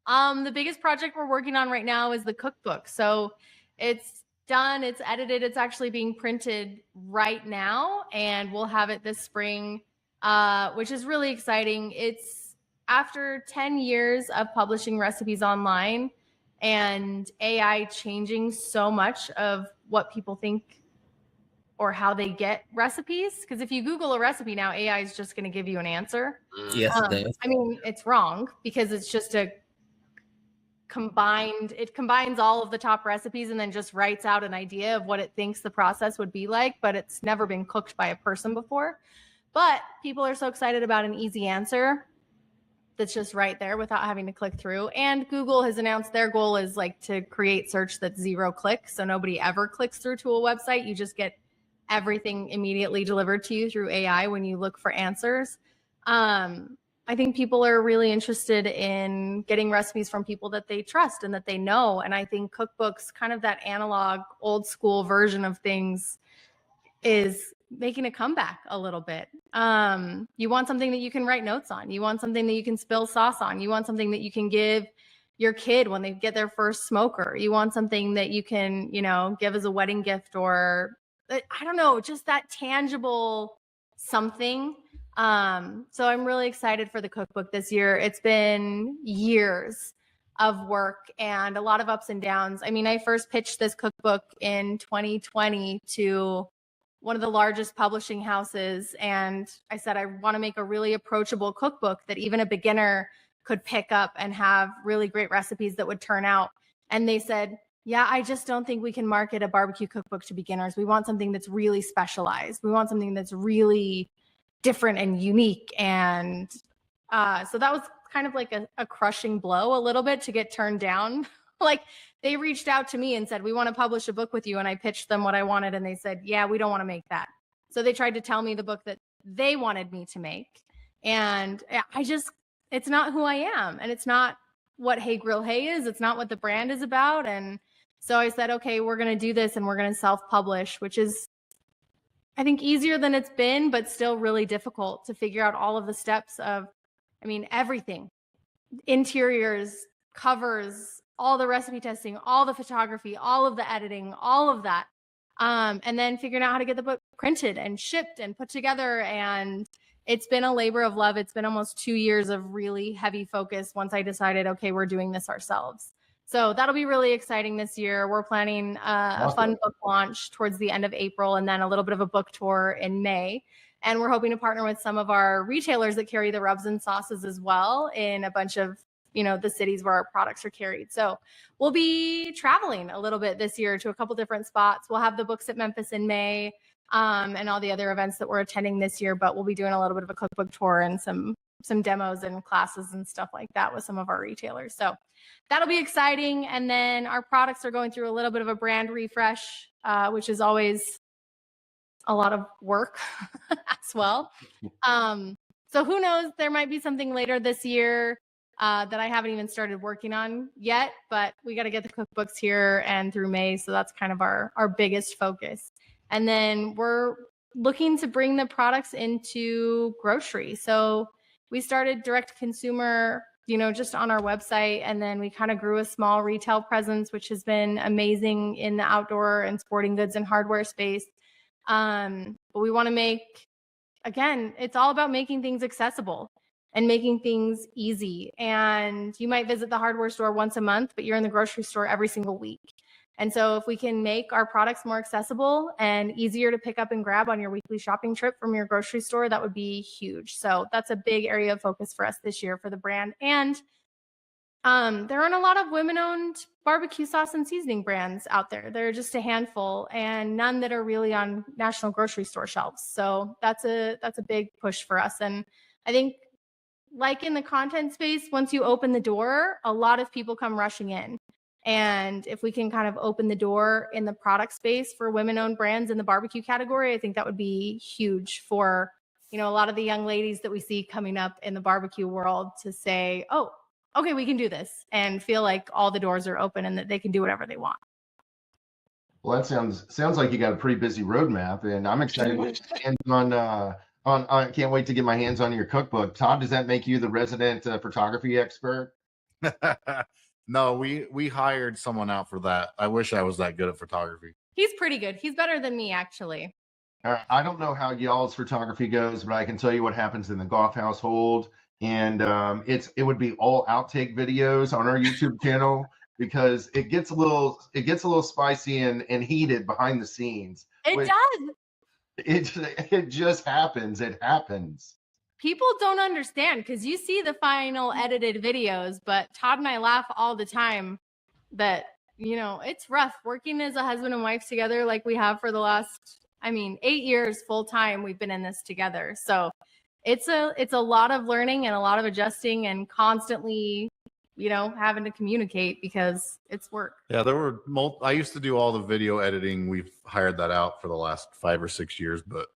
The biggest project we're working on right now is the cookbook. So it's done, it's edited, it's actually being printed right now, and we'll have it this spring, which is really exciting. It's after 10 years of publishing recipes online and AI changing so much of what people think or how they get recipes. Because if you Google a recipe now, AI is just going to give you an answer. Yes, it is. I mean, it's wrong because it's just it combines all of the top recipes and then just writes out an idea of what it thinks the process would be like, but it's never been cooked by a person before. But people are so excited about an easy answer that's just right there without having to click through. And Google has announced their goal is like to create search that's 0 click. So nobody ever clicks through to a website. You just get everything immediately delivered to you through AI when you look for answers. I think people are really interested in getting recipes from people that they trust and that they know. And I think cookbooks, kind of that analog, old school version of things, is making a comeback a little bit. You want something that you can write notes on. You want something that you can spill sauce on. You want something that you can give your kid when they get their first smoker. You want something that you can, give as a wedding gift, or I don't know, just that tangible something. So I'm really excited for the cookbook this year. It's been years of work and a lot of ups and downs. I mean, I first pitched this cookbook in 2020 to one of the largest publishing houses. And I said, I want to make a really approachable cookbook that even a beginner could pick up and have really great recipes that would turn out. And they said, yeah, I just don't think we can market a barbecue cookbook to beginners. We want something that's really specialized. We want something that's really different and unique. And so that was kind of like a crushing blow a little bit to get turned down. Like they reached out to me and said, we want to publish a book with you. And I pitched them what I wanted. And they said, yeah, we don't want to make that. So they tried to tell me the book that they wanted me to make. And it's not who I am. And it's not what Hey Grill Hey is. It's not what the brand is about. And so I said, okay, we're going to do this and we're going to self-publish, which is, I think, easier than it's been, but still really difficult to figure out all of the steps of, everything, interiors, covers, all the recipe testing, all the photography, all of the editing, all of that. And then figuring out how to get the book printed and shipped and put together. And it's been a labor of love. It's been almost 2 years of really heavy focus once I decided, okay, we're doing this ourselves. So that'll be really exciting this year. We're planning a fun book launch towards the end of April and then a little bit of a book tour in May. And we're hoping to partner with some of our retailers that carry the rubs and sauces as well in a bunch of, the cities where our products are carried. So we'll be traveling a little bit this year to a couple different spots. We'll have the books at Memphis in May and all the other events that we're attending this year, but we'll be doing a little bit of a cookbook tour and some demos and classes and stuff like that with some of our retailers. So that'll be exciting. And then our products are going through a little bit of a brand refresh, which is always a lot of work as well. So who knows, there might be something later this year that I haven't even started working on yet, but we got to get the cookbooks here and through May. So that's kind of our biggest focus. And then we're looking to bring the products into grocery. So we started direct consumer, just on our website. And then we kind of grew a small retail presence, which has been amazing in the outdoor and sporting goods and hardware space. But we want to it's all about making things accessible and making things easy. And you might visit the hardware store once a month, but you're in the grocery store every single week. And so if we can make our products more accessible and easier to pick up and grab on your weekly shopping trip from your grocery store, that would be huge. So that's a big area of focus for us this year for the brand. And there aren't a lot of women-owned barbecue sauce and seasoning brands out there. There are just a handful, and none that are really on national grocery store shelves. So that's a big push for us. And I think, like in the content space, once you open the door, a lot of people come rushing in. And if we can kind of open the door in the product space for women-owned brands in the barbecue category, I think that would be huge for you know, a lot of the young ladies that we see coming up in the barbecue world to say, oh, okay, we can do this, and feel like all the doors are open and that they can do whatever they want. Well, that sounds like you got a pretty busy roadmap, and I'm excited to get my hands on. I can't wait to get my hands on your cookbook. Todd, does that make you the resident photography expert? No, we hired someone out for that. I wish I was that good at photography. He's pretty good. He's better than me, actually. I don't know how y'all's photography goes, but I can tell you what happens in the Goff household, and it would be all outtake videos on our YouTube channel because it gets a little spicy and heated behind the scenes. It does. It just happens. It happens. People don't understand because you see the final edited videos, but Todd and I laugh all the time that, you know, it's rough working as a husband and wife together like we have for the last, 8 years full time we've been in this together. So it's a lot of learning and a lot of adjusting and constantly, you know, having to communicate because it's work. Yeah, I used to do all the video editing. We've hired that out for the last 5 or 6 years, but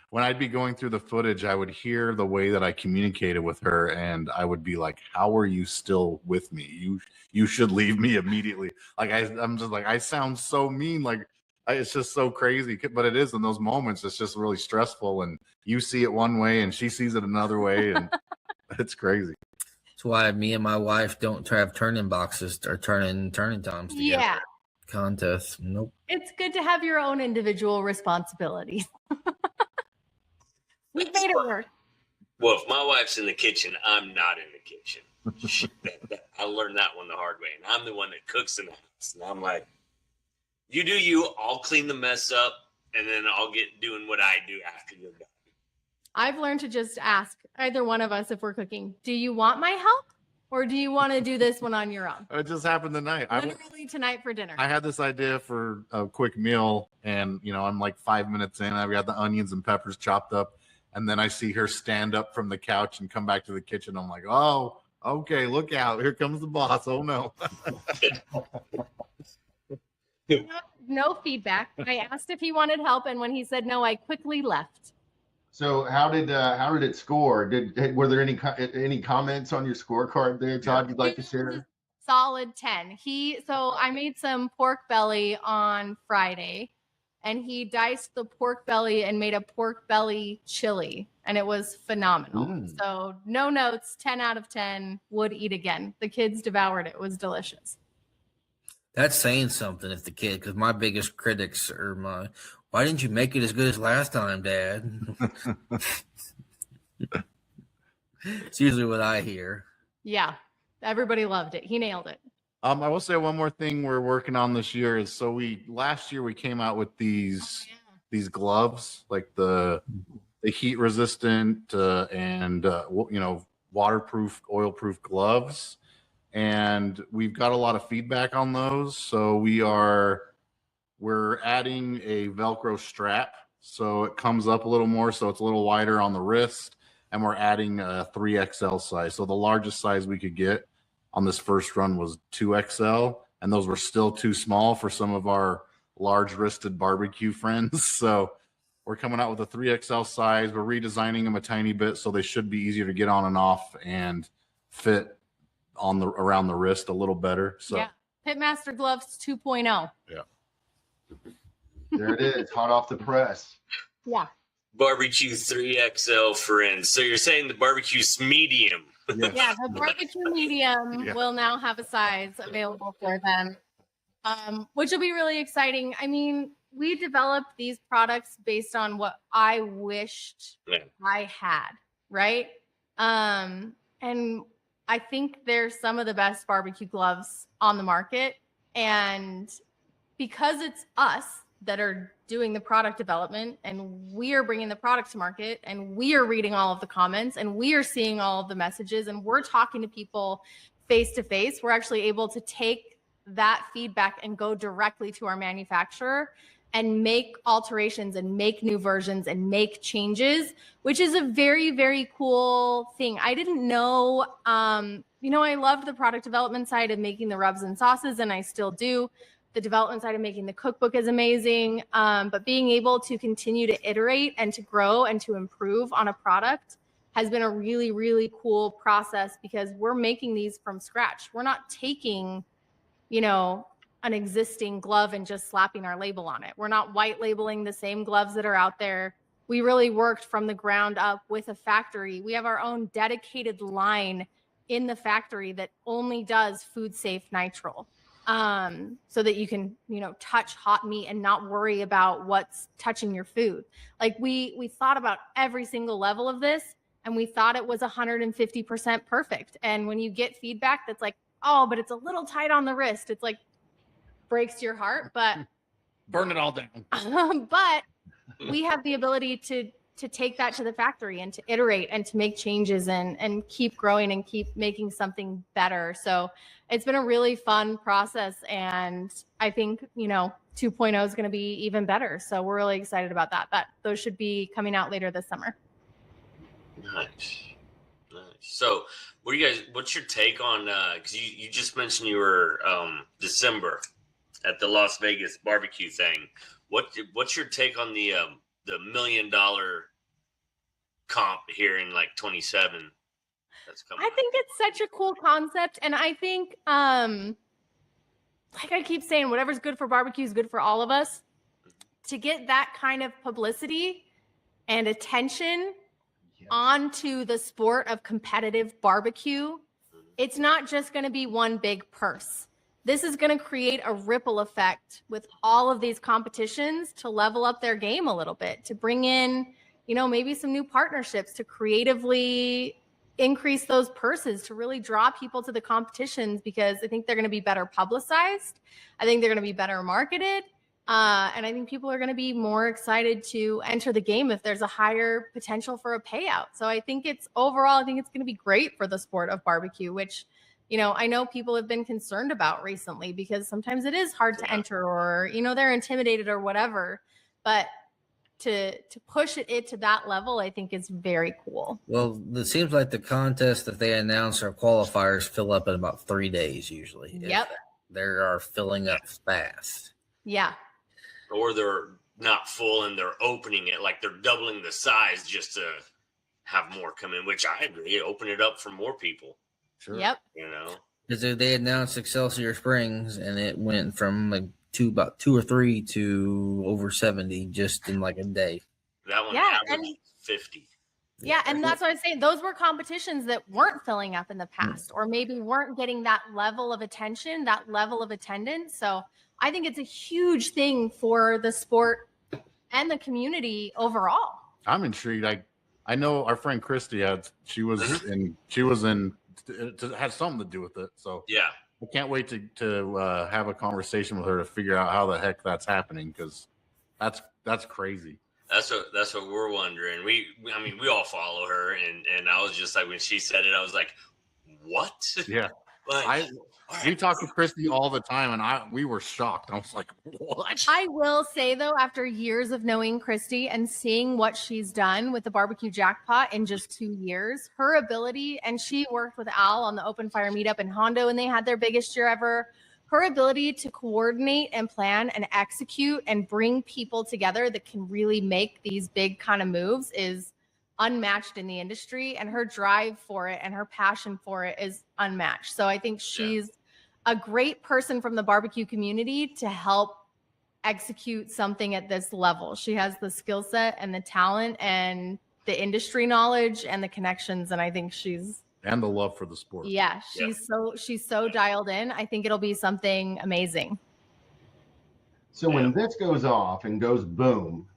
when I'd be going through the footage, I would hear the way that I communicated with her, and I would be like, "How are you still with me? You should leave me immediately." Like I'm just like, I sound so mean. Like it's just so crazy, but it is in those moments. It's just really stressful, and you see it one way, and she sees it another way, and it's crazy. That's why me and my wife don't have turning boxes or turning times together. Yeah. Contests. Nope. It's good to have your own individual responsibilities. We made it work. Well, if my wife's in the kitchen, I'm not in the kitchen. I learned that one the hard way. And I'm the one that cooks in the house. And I'm like, you do you, I'll clean the mess up, and then I'll get doing what I do after you're done. I've learned to just ask either one of us if we're cooking, do you want my help? Or do you want to do this one on your own? It just happened tonight. Literally tonight for dinner. I had this idea for a quick meal, and I'm like 5 minutes in. I've got the onions and peppers chopped up, and then I see her stand up from the couch and come back to the kitchen. I'm like, oh, okay, look out! Here comes the boss. Oh no! No feedback. I asked if he wanted help, and when he said no, I quickly left. So how did it score? Were there any comments on your scorecard there, Todd? You'd like to share? Solid 10. So I made some pork belly on Friday, and he diced the pork belly and made a pork belly chili, and it was phenomenal. So no notes, 10 out of 10. Would eat again. The kids devoured it. It was delicious. That's saying something if the kid, because my biggest critics are why didn't you make it as good as last time, Dad? It's usually what I hear. Yeah, everybody loved it. He nailed it. I will say one more thing we're working on this year is last year we came out with these gloves, like the heat resistant and waterproof, oil-proof gloves, and we've got a lot of feedback on those. So we're adding a Velcro strap, so it comes up a little more, so it's a little wider on the wrist, and we're adding a 3XL size. So the largest size we could get on this first run was 2XL, and those were still too small for some of our large-wristed barbecue friends. So we're coming out with a 3XL size. We're redesigning them a tiny bit, so they should be easier to get on and off and fit around the wrist a little better. So yeah, Pitmaster Gloves 2.0. Yeah. There it is, hot off the press. Yeah. Barbecue 3XL friends. So you're saying the barbecue's medium. Yeah, the barbecue medium will now have a size available for them, which will be really exciting. I mean, we developed these products based on what I wished I had, right? And I think they're some of the best barbecue gloves on the market. And because it's us that are doing the product development, and we are bringing the product to market, and we are reading all of the comments, and we are seeing all of the messages, and we're talking to people face to face, we're actually able to take that feedback and go directly to our manufacturer and make alterations and make new versions and make changes, which is a very, very cool thing. I didn't know, I loved the product development side of making the rubs and sauces, and I still do. The development side of making the cookbook is amazing. But being able to continue to iterate and to grow and to improve on a product has been a really, really cool process because we're making these from scratch. We're not taking, an existing glove and just slapping our label on it. We're not white labeling the same gloves that are out there. We really worked from the ground up with a factory. We have our own dedicated line in the factory that only does food safe nitrile. So that you can, touch hot meat and not worry about what's touching your food. Like we thought about every single level of this and we thought it was 150% perfect. And when you get feedback that's like, oh, but it's a little tight on the wrist, it's like breaks your heart, but burn it all down. But we have the ability to take that to the factory and to iterate and to make changes and keep growing and keep making something better. So it's been a really fun process. And I think, 2.0 is going to be even better. So we're really excited about that. Those should be coming out later this summer. Nice. So what's your take on, cause you just mentioned you were, December at the Las Vegas barbecue thing. What's your take on the $1 million comp here in like 27 that's coming? I think it's such a cool concept. And I think, like I keep saying, whatever's good for barbecue is good for all of us. To get that kind of publicity and attention onto the sport of competitive barbecue, it's not just going to be one big purse. This is going to create a ripple effect with all of these competitions to level up their game a little bit, to bring in, maybe some new partnerships, to creatively increase those purses, to really draw people to the competitions, because I think they're going to be better publicized. I think they're going to be better marketed. And I think people are going to be more excited to enter the game if there's a higher potential for a payout. So I think it's going to be great for the sport of barbecue, which, I know people have been concerned about recently because sometimes it is hard to enter or, they're intimidated or whatever. But to push it to that level, I think is very cool. Well, it seems like the contest that they announce our qualifiers fill up in about 3 days usually. Yep. They are filling up fast. Yeah. Or they're not full and they're opening it, like they're doubling the size just to have more come in, which I agree. Open it up for more people. Sure. Yep. Because they announced Excelsior Springs and it went from like about 2 or 3 to over 70 just in like a day. That one averaged 50. Yeah, and that's what I was saying. Those were competitions that weren't filling up in the past, or maybe weren't getting that level of attention, that level of attendance. So I think it's a huge thing for the sport and the community overall. I'm intrigued. I know our friend Christy had something to do with it. So yeah, I can't wait to have a conversation with her to figure out how the heck that's happening, because that's crazy. That's what we're wondering. We all follow her, and I was just like, when she said it, I was like, what? Yeah. We talk to Christy all the time, and we were shocked. I was like, what? I will say, though, after years of knowing Christy and seeing what she's done with the barbecue jackpot in just 2 years, her ability, and she worked with Al on the open fire meetup in Hondo, and they had their biggest year ever. Her ability to coordinate and plan and execute and bring people together that can really make these big kind of moves is unmatched in the industry, and her drive for it and her passion for it is unmatched. So I think she's a great person from the barbecue community to help execute something at this level. She has the skill set and the talent and the industry knowledge and the connections, and I think and the love for the sport. Yeah, she's so dialed in. I think it'll be something amazing. So when this goes off and goes boom,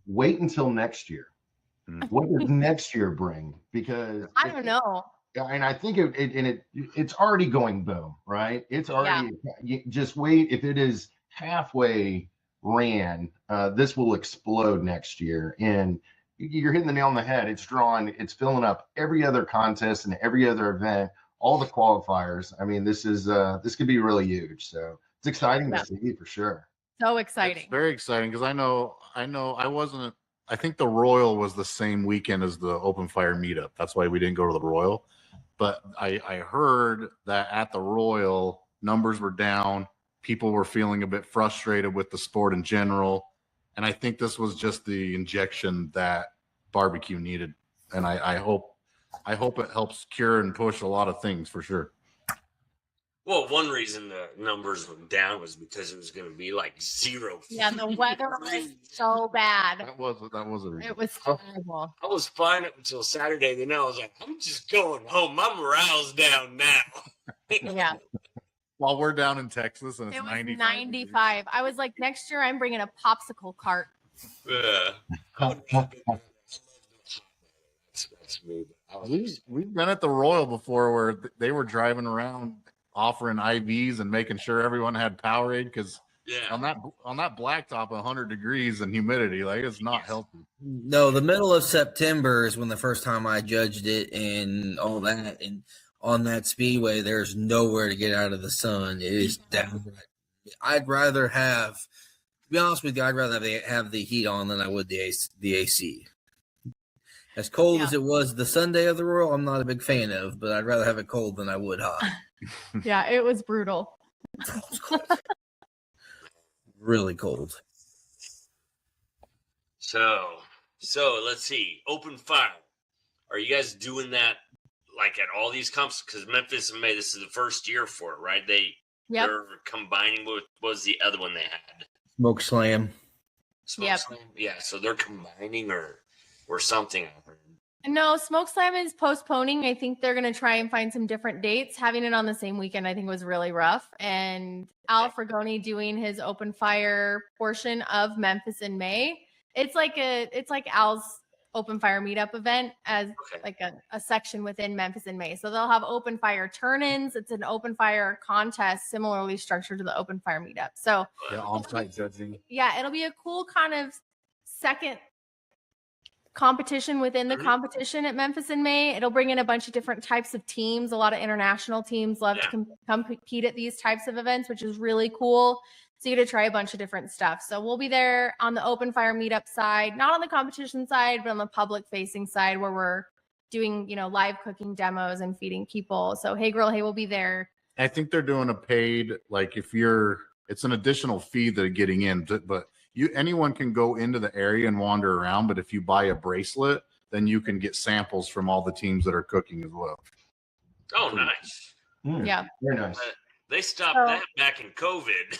wait until next year. What does next year bring? Because I don't know. And I think it's already going boom, right? It's already, you just wait. If it is halfway ran, this will explode next year. And you're hitting the nail on the head. It's filling up every other contest and every other event, all the qualifiers. I mean, this could be really huge. So it's exciting to see for sure. So exciting. It's very exciting, because I think the Royal was the same weekend as the open fire meetup. That's why we didn't go to the Royal. But I heard that at the Royal, numbers were down, people were feeling a bit frustrated with the sport in general. And I think this was just the injection that barbecue needed. And I hope it helps cure and push a lot of things for sure. Well, one reason the numbers were down was because it was going to be like 0. Yeah, the weather was so bad. That was a reason. It was terrible. I was fine up until Saturday. Then I was like, I'm just going home. My morale's down now. Yeah. While we're down in Texas and it's It was 95. 95. I was like, next year I'm bringing a popsicle cart. That's me. We've been at the Royal before where they were driving around offering IVs and making sure everyone had Powerade because on that blacktop 100 degrees and humidity, like it's not healthy. No, the middle of September is when the first time I judged it and all that. And on that speedway, there's nowhere to get out of the sun. It is downright. I'd rather have, to be honest with you, I'd rather have the heat on than I would the AC. As cold as it was the Sunday of the Royal, I'm not a big fan of, but I'd rather have it cold than I would hot. Yeah, it was brutal. Really cold. So let's see. Open fire. Are you guys doing that like at all these comps? Because Memphis and May, this is the first year for it, right? They're combining with, what was the other one they had? Smoke Slam. Slam? Yeah, so they're combining or something. I've heard. No, Smoke Slam is postponing. I think they're going to try and find some different dates. Having it on the same weekend, I think, was really rough. And Al Fragoni doing his open fire portion of Memphis in May. It's like Al's open fire meetup event as like a section within Memphis in May. So they'll have open fire turn-ins. It's an open fire contest, similarly structured to the open fire meetup. So on-site judging. Yeah, it'll be a cool kind of second competition within the competition at Memphis in May. It'll bring in a bunch of different types of teams. A lot of international teams love to compete at these types of events, which is really cool. So you get to try a bunch of different stuff. So we'll be there on the open fire meetup side, not on the competition side, but on the public facing side where we're doing, live cooking demos and feeding people. So Hey Girl, Hey will be there. I think they're doing a paid, like it's an additional fee that are getting in, but anyone can go into the area and wander around, but if you buy a bracelet, then you can get samples from all the teams that are cooking as well. Oh, nice. Yeah. Very nice. They stopped that back in COVID.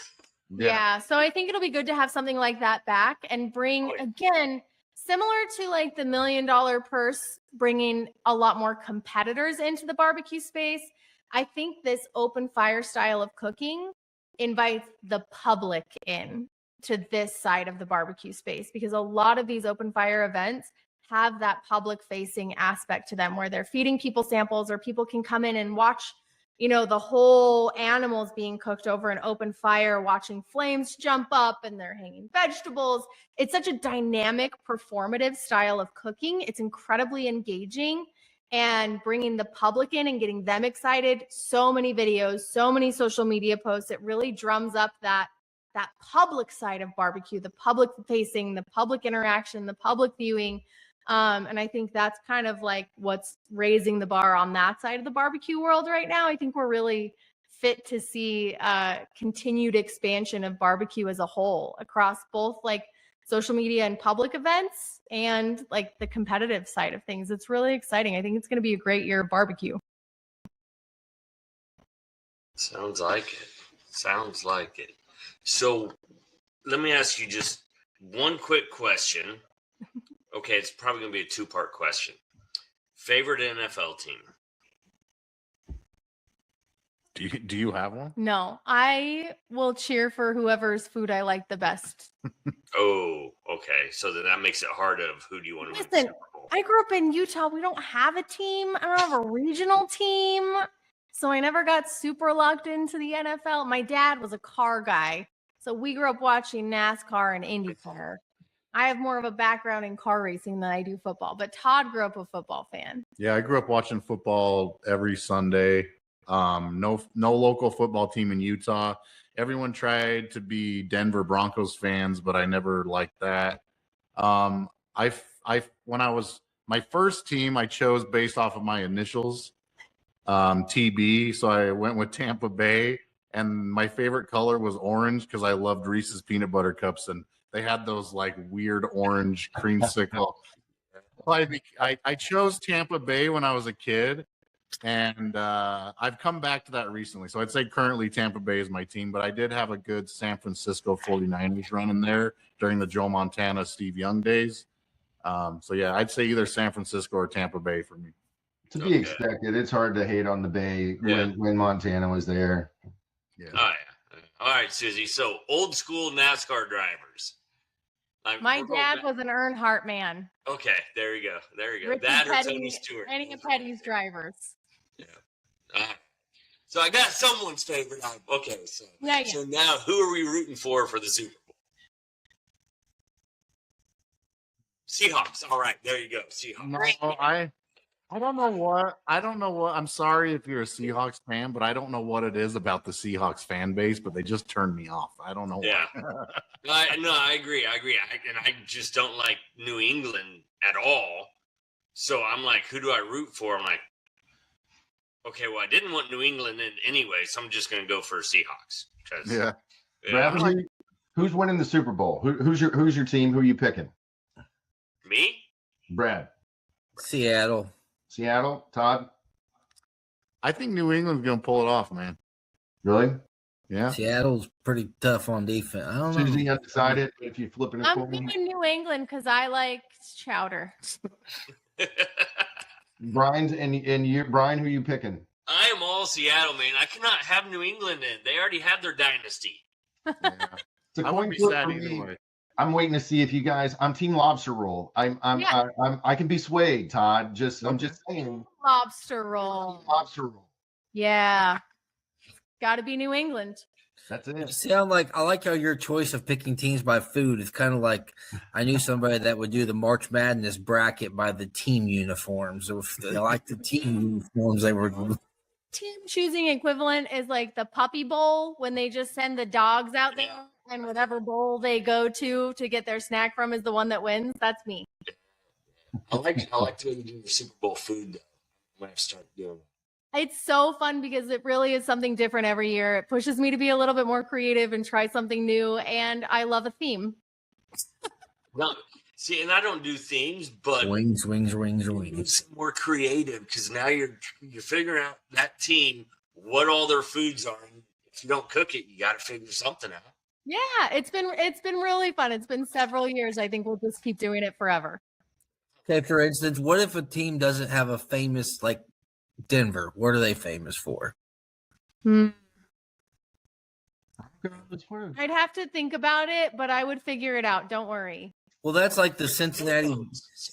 Yeah. So I think it'll be good to have something like that back and bring, again, similar to like the $1 million purse, bringing a lot more competitors into the barbecue space. I think this open fire style of cooking invites the public in to this side of the barbecue space, because a lot of these open fire events have that public facing aspect to them where they're feeding people samples, or people can come in and watch, the whole animals being cooked over an open fire, watching flames jump up and they're hanging vegetables. It's such a dynamic, performative style of cooking. It's incredibly engaging, and bringing the public in and getting them excited. So many videos, so many social media posts. It really drums up that public side of barbecue, the public facing, the public interaction, the public viewing. And I think that's kind of like what's raising the bar on that side of the barbecue world right now. I think we're really fit to see continued expansion of barbecue as a whole across both like social media and public events and like the competitive side of things. It's really exciting. I think it's going to be a great year of barbecue. Sounds like it. So let me ask you just one quick question. Okay, it's probably going to be a two-part question. Favorite NFL team? Do you have one? No, I will cheer for whoever's food I like the best. Oh, okay. So then that makes it hard of who do you want to win the Listen, Super Bowl? I grew up in Utah. We don't have a team. I don't have a regional team. So I never got super locked into the NFL. My dad was a car guy. So we grew up watching NASCAR and IndyCar. I have more of a background in car racing than I do football, but Todd grew up a football fan. Yeah, I grew up watching football every Sunday. No local football team in Utah. Everyone tried to be Denver Broncos fans, but I never liked that. When I was my first team, I chose based off of my initials, TB. So I went with Tampa Bay. and my favorite color was orange because I loved Reese's peanut butter cups, and they had those like weird orange creamsicle. I chose Tampa Bay when I was a kid, and I've come back to that recently. So I'd say currently Tampa Bay is my team, but I did have a good San Francisco 49ers run in there during the Joe Montana, Steve Young days. So yeah, I'd say either San Francisco or Tampa Bay for me. To be expected. It's hard to hate on the Bay when Montana was there. Yeah. Oh, yeah. All right, Susie. So old school NASCAR drivers. My dad was an Earnhardt man. Okay, there you go. Ricky That Petty, or Tony Stewart. Any of Petty's drivers. Yeah. So I got someone's favorite. Okay, so now who are we rooting for the Super Bowl? Seahawks. All right, there you go. Seahawks. No, I don't know what. I'm sorry if you're a Seahawks fan, but I don't know what it is about the Seahawks fan base, but they just turned me off. I don't know why. I agree. And I just don't like New England at all. So I'm like, who do I root for? I'm like, okay, well, I didn't want New England in anyway, so I'm just going to go for Seahawks. Yeah. Bradley, who's winning the Super Bowl? Who's your team? Who are you picking? Me? Brad. Seattle. Todd? I think New England's going to pull it off, man. Really? Yeah. Seattle's pretty tough on defense. I don't know. Susie undecided if you're flipping it. I'm thinking New England because I like chowder. Brian, Brian, who are you picking? I am all Seattle, man. I cannot have New England in. They already have their dynasty. Yeah. It's a I coin wouldn't be flip sad for either me. way. I'm waiting to see if you guys. I'm Team Lobster Roll. I can be swayed, Todd. I'm just saying. Lobster roll. Lobster Roll. Yeah. Got to be New England. That's it. See, I like how your choice of picking teams by food is kind of like I knew somebody that would do the March Madness bracket by the team uniforms. If they like the team uniforms, they were. Team choosing equivalent is like the puppy bowl when they just send the dogs out there and whatever bowl they go to get their snack from is the one that wins. That's me. I like the way you do your Super Bowl food though. When I start doing it. It's so fun because it really is something different every year. It pushes me to be a little bit more creative and try something new. And I love a theme. No, see, and I don't do themes, but Wings. more creative because now you're figuring out that team what all their foods are. And if you don't cook it, you got to figure something out. Yeah, it's been really fun. It's been several years. I think we'll just keep doing it forever. Okay, for instance, what if a team doesn't have a famous like Denver? What are they famous for? I'd have to think about it, but I would figure it out. Don't worry. Well, that's like the Cincinnati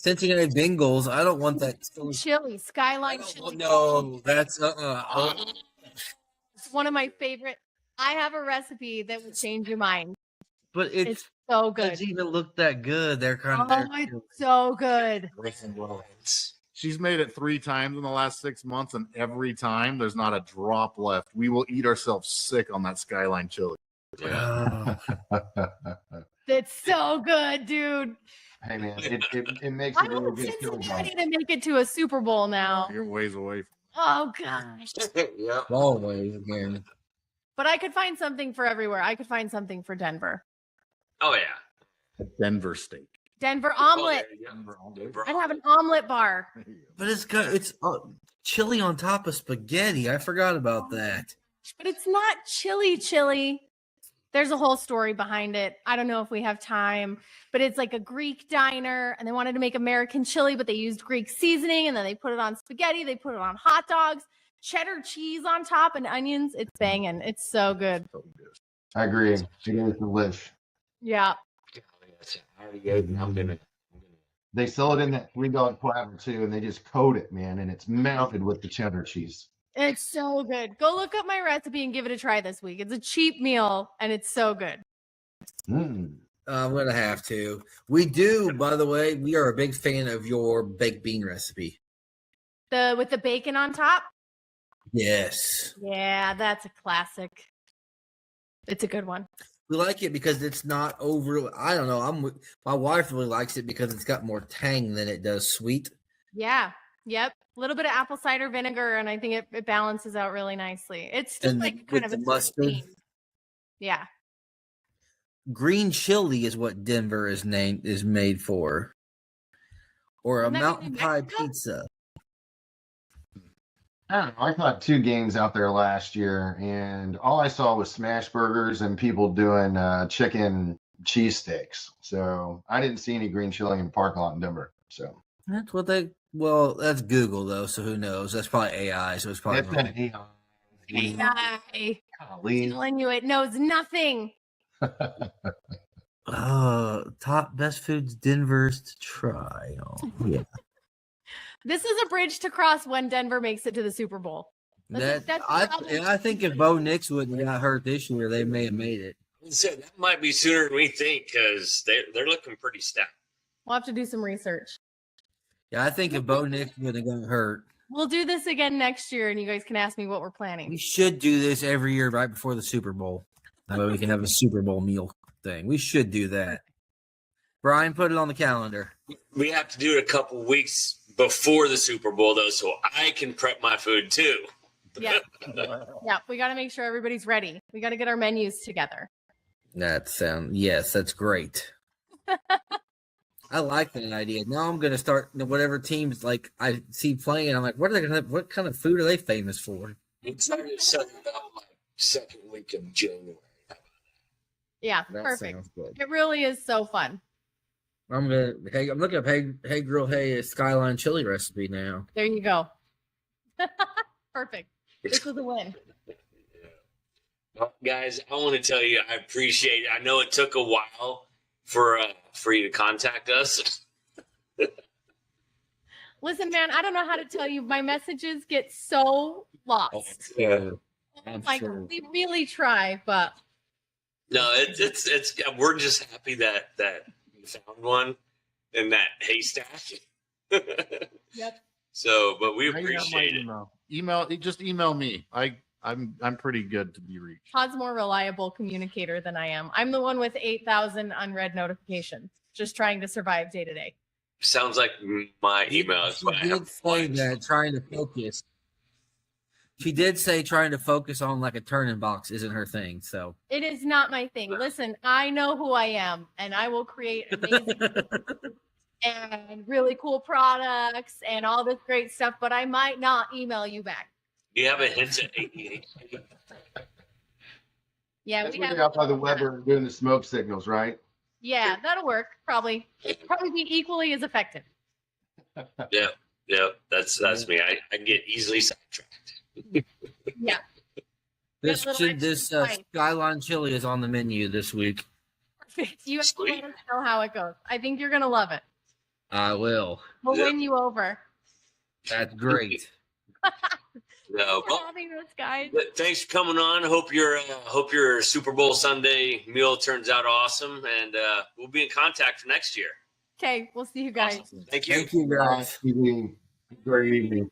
Bengals. I don't want that. Chili, Skyline chili. No, that's It's one of my favorite. I have a recipe that would change your mind. But It's so good. doesn't even look that good. They're kind Oh, of. it's so good. She's made it 3 times in the last 6 months, and every time there's not a drop left. We will eat ourselves sick on that Skyline chili. Yeah. It's so good, dude. Hey man, it makes I it really want good. Cincinnati to make it to a Super Bowl now. You're ways away. Oh gosh. Yep. Always again. But I could find something for everywhere. I could find something for Denver. Oh yeah. Denver steak. Denver omelet. I'd have an omelet bar. But it's chili on top of spaghetti. I forgot about that. But it's not chili. There's a whole story behind it. I don't know if we have time, but it's like a Greek diner and they wanted to make American chili, but they used Greek seasoning and then they put it on spaghetti. They put it on hot dogs, cheddar cheese on top and onions. It's banging. It's so good. I agree. It is delish. Yeah. They sell it in that $3 platter too, and they just coat it, man, and it's mounted with the cheddar cheese. It's so good. Go look up my recipe and give it a try this week. It's a cheap meal and it's so good. Mm. I'm gonna have to. We do, by the way. We are a big fan of your baked bean recipe. With the bacon on top. Yes, Yeah, that's a classic. It's a good one. we like it because it's not over. I don't know. My wife really likes it because it's got more tang than it does sweet. Yeah. Yep. A little bit of apple cider vinegar, and I think it balances out really nicely. It's still And like with kind of the a sweet mustard? theme. Yeah. Green chili is what Denver is made for. Or a Wouldn't that be mountain New pie Mexico? pizza. I don't know. I caught 2 games out there last year, and all I saw was smash burgers and people doing chicken cheesesteaks. So I didn't see any green chili in the parking lot in Denver. So That's what that's Google though, so who knows? That's probably AI, so it's probably it's an AI. AI. Golly. Telling you it knows nothing. Top best foods Denver's to try. Oh, yeah. This is a bridge to cross when Denver makes it to the Super Bowl. I think if Bo Nix wouldn't have got hurt this year, they may have made it. So that might be sooner than we think because they're looking pretty stacked. We'll have to do some research. Yeah, I think if Bo Nix wouldn't have got hurt. We'll do this again next year, and you guys can ask me what we're We planning. should do this every year right before the Super Bowl. That way we can have a Super Bowl meal thing. We should do that. Brian, put it on the calendar. We have to do it a couple weeks before the Super Bowl, though, so I can prep my food too. Yeah. Yeah, we got to make sure everybody's ready. We got to get our menus together. Yes, that's great. I like that idea. Now I'm gonna start whatever teams like I see playing. I'm like, what kind of food are they famous for? I'm excited to set it up like second week of January. Yeah, That perfect. sounds good. It really is so fun. I'm looking up Hey Girl Hey Skyline chili recipe now. There you go. Perfect. This was a win. Well, guys, I want to tell you, I appreciate it. I know it took a while for you to contact us. Listen, man, I don't know how to tell you. My messages get so lost. Yeah. I'm Like sure. we really try, but No, it's we're just happy that you found one in that haystack. yep. So, but we Now you have my appreciate it. Just email me. I'm pretty good to be reached. Todd's more reliable communicator than I am. I'm the one with 8,000 unread notifications, just trying to survive day to day. Sounds like my email is She what I did have. say that trying to focus. She did say trying to focus on like a turning box isn't her thing. So It is not my thing. Listen, I know who I am, and I will create amazing and really cool products and all this great stuff, but I might not email you back. Do you have a hint at 88? Yeah, That's we when have. you're out by the Weber doing the smoke signals, right? Yeah, that'll work. Probably be equally as effective. Yeah, that's me. I get easily sidetracked. Yeah. this Get a little this extra spice. Skyline chili is on the menu this week. Perfect. You have to Sweet. let us know how it goes. I think you're gonna love it. I will. We'll Yeah. win you over. That's great. No, For but having us, guys. thanks for coming on. Hope your Super Bowl Sunday meal turns out awesome, and we'll be in contact for next year. Okay, we'll see you guys. Awesome. Thank you. Thank you, guys. Great evening.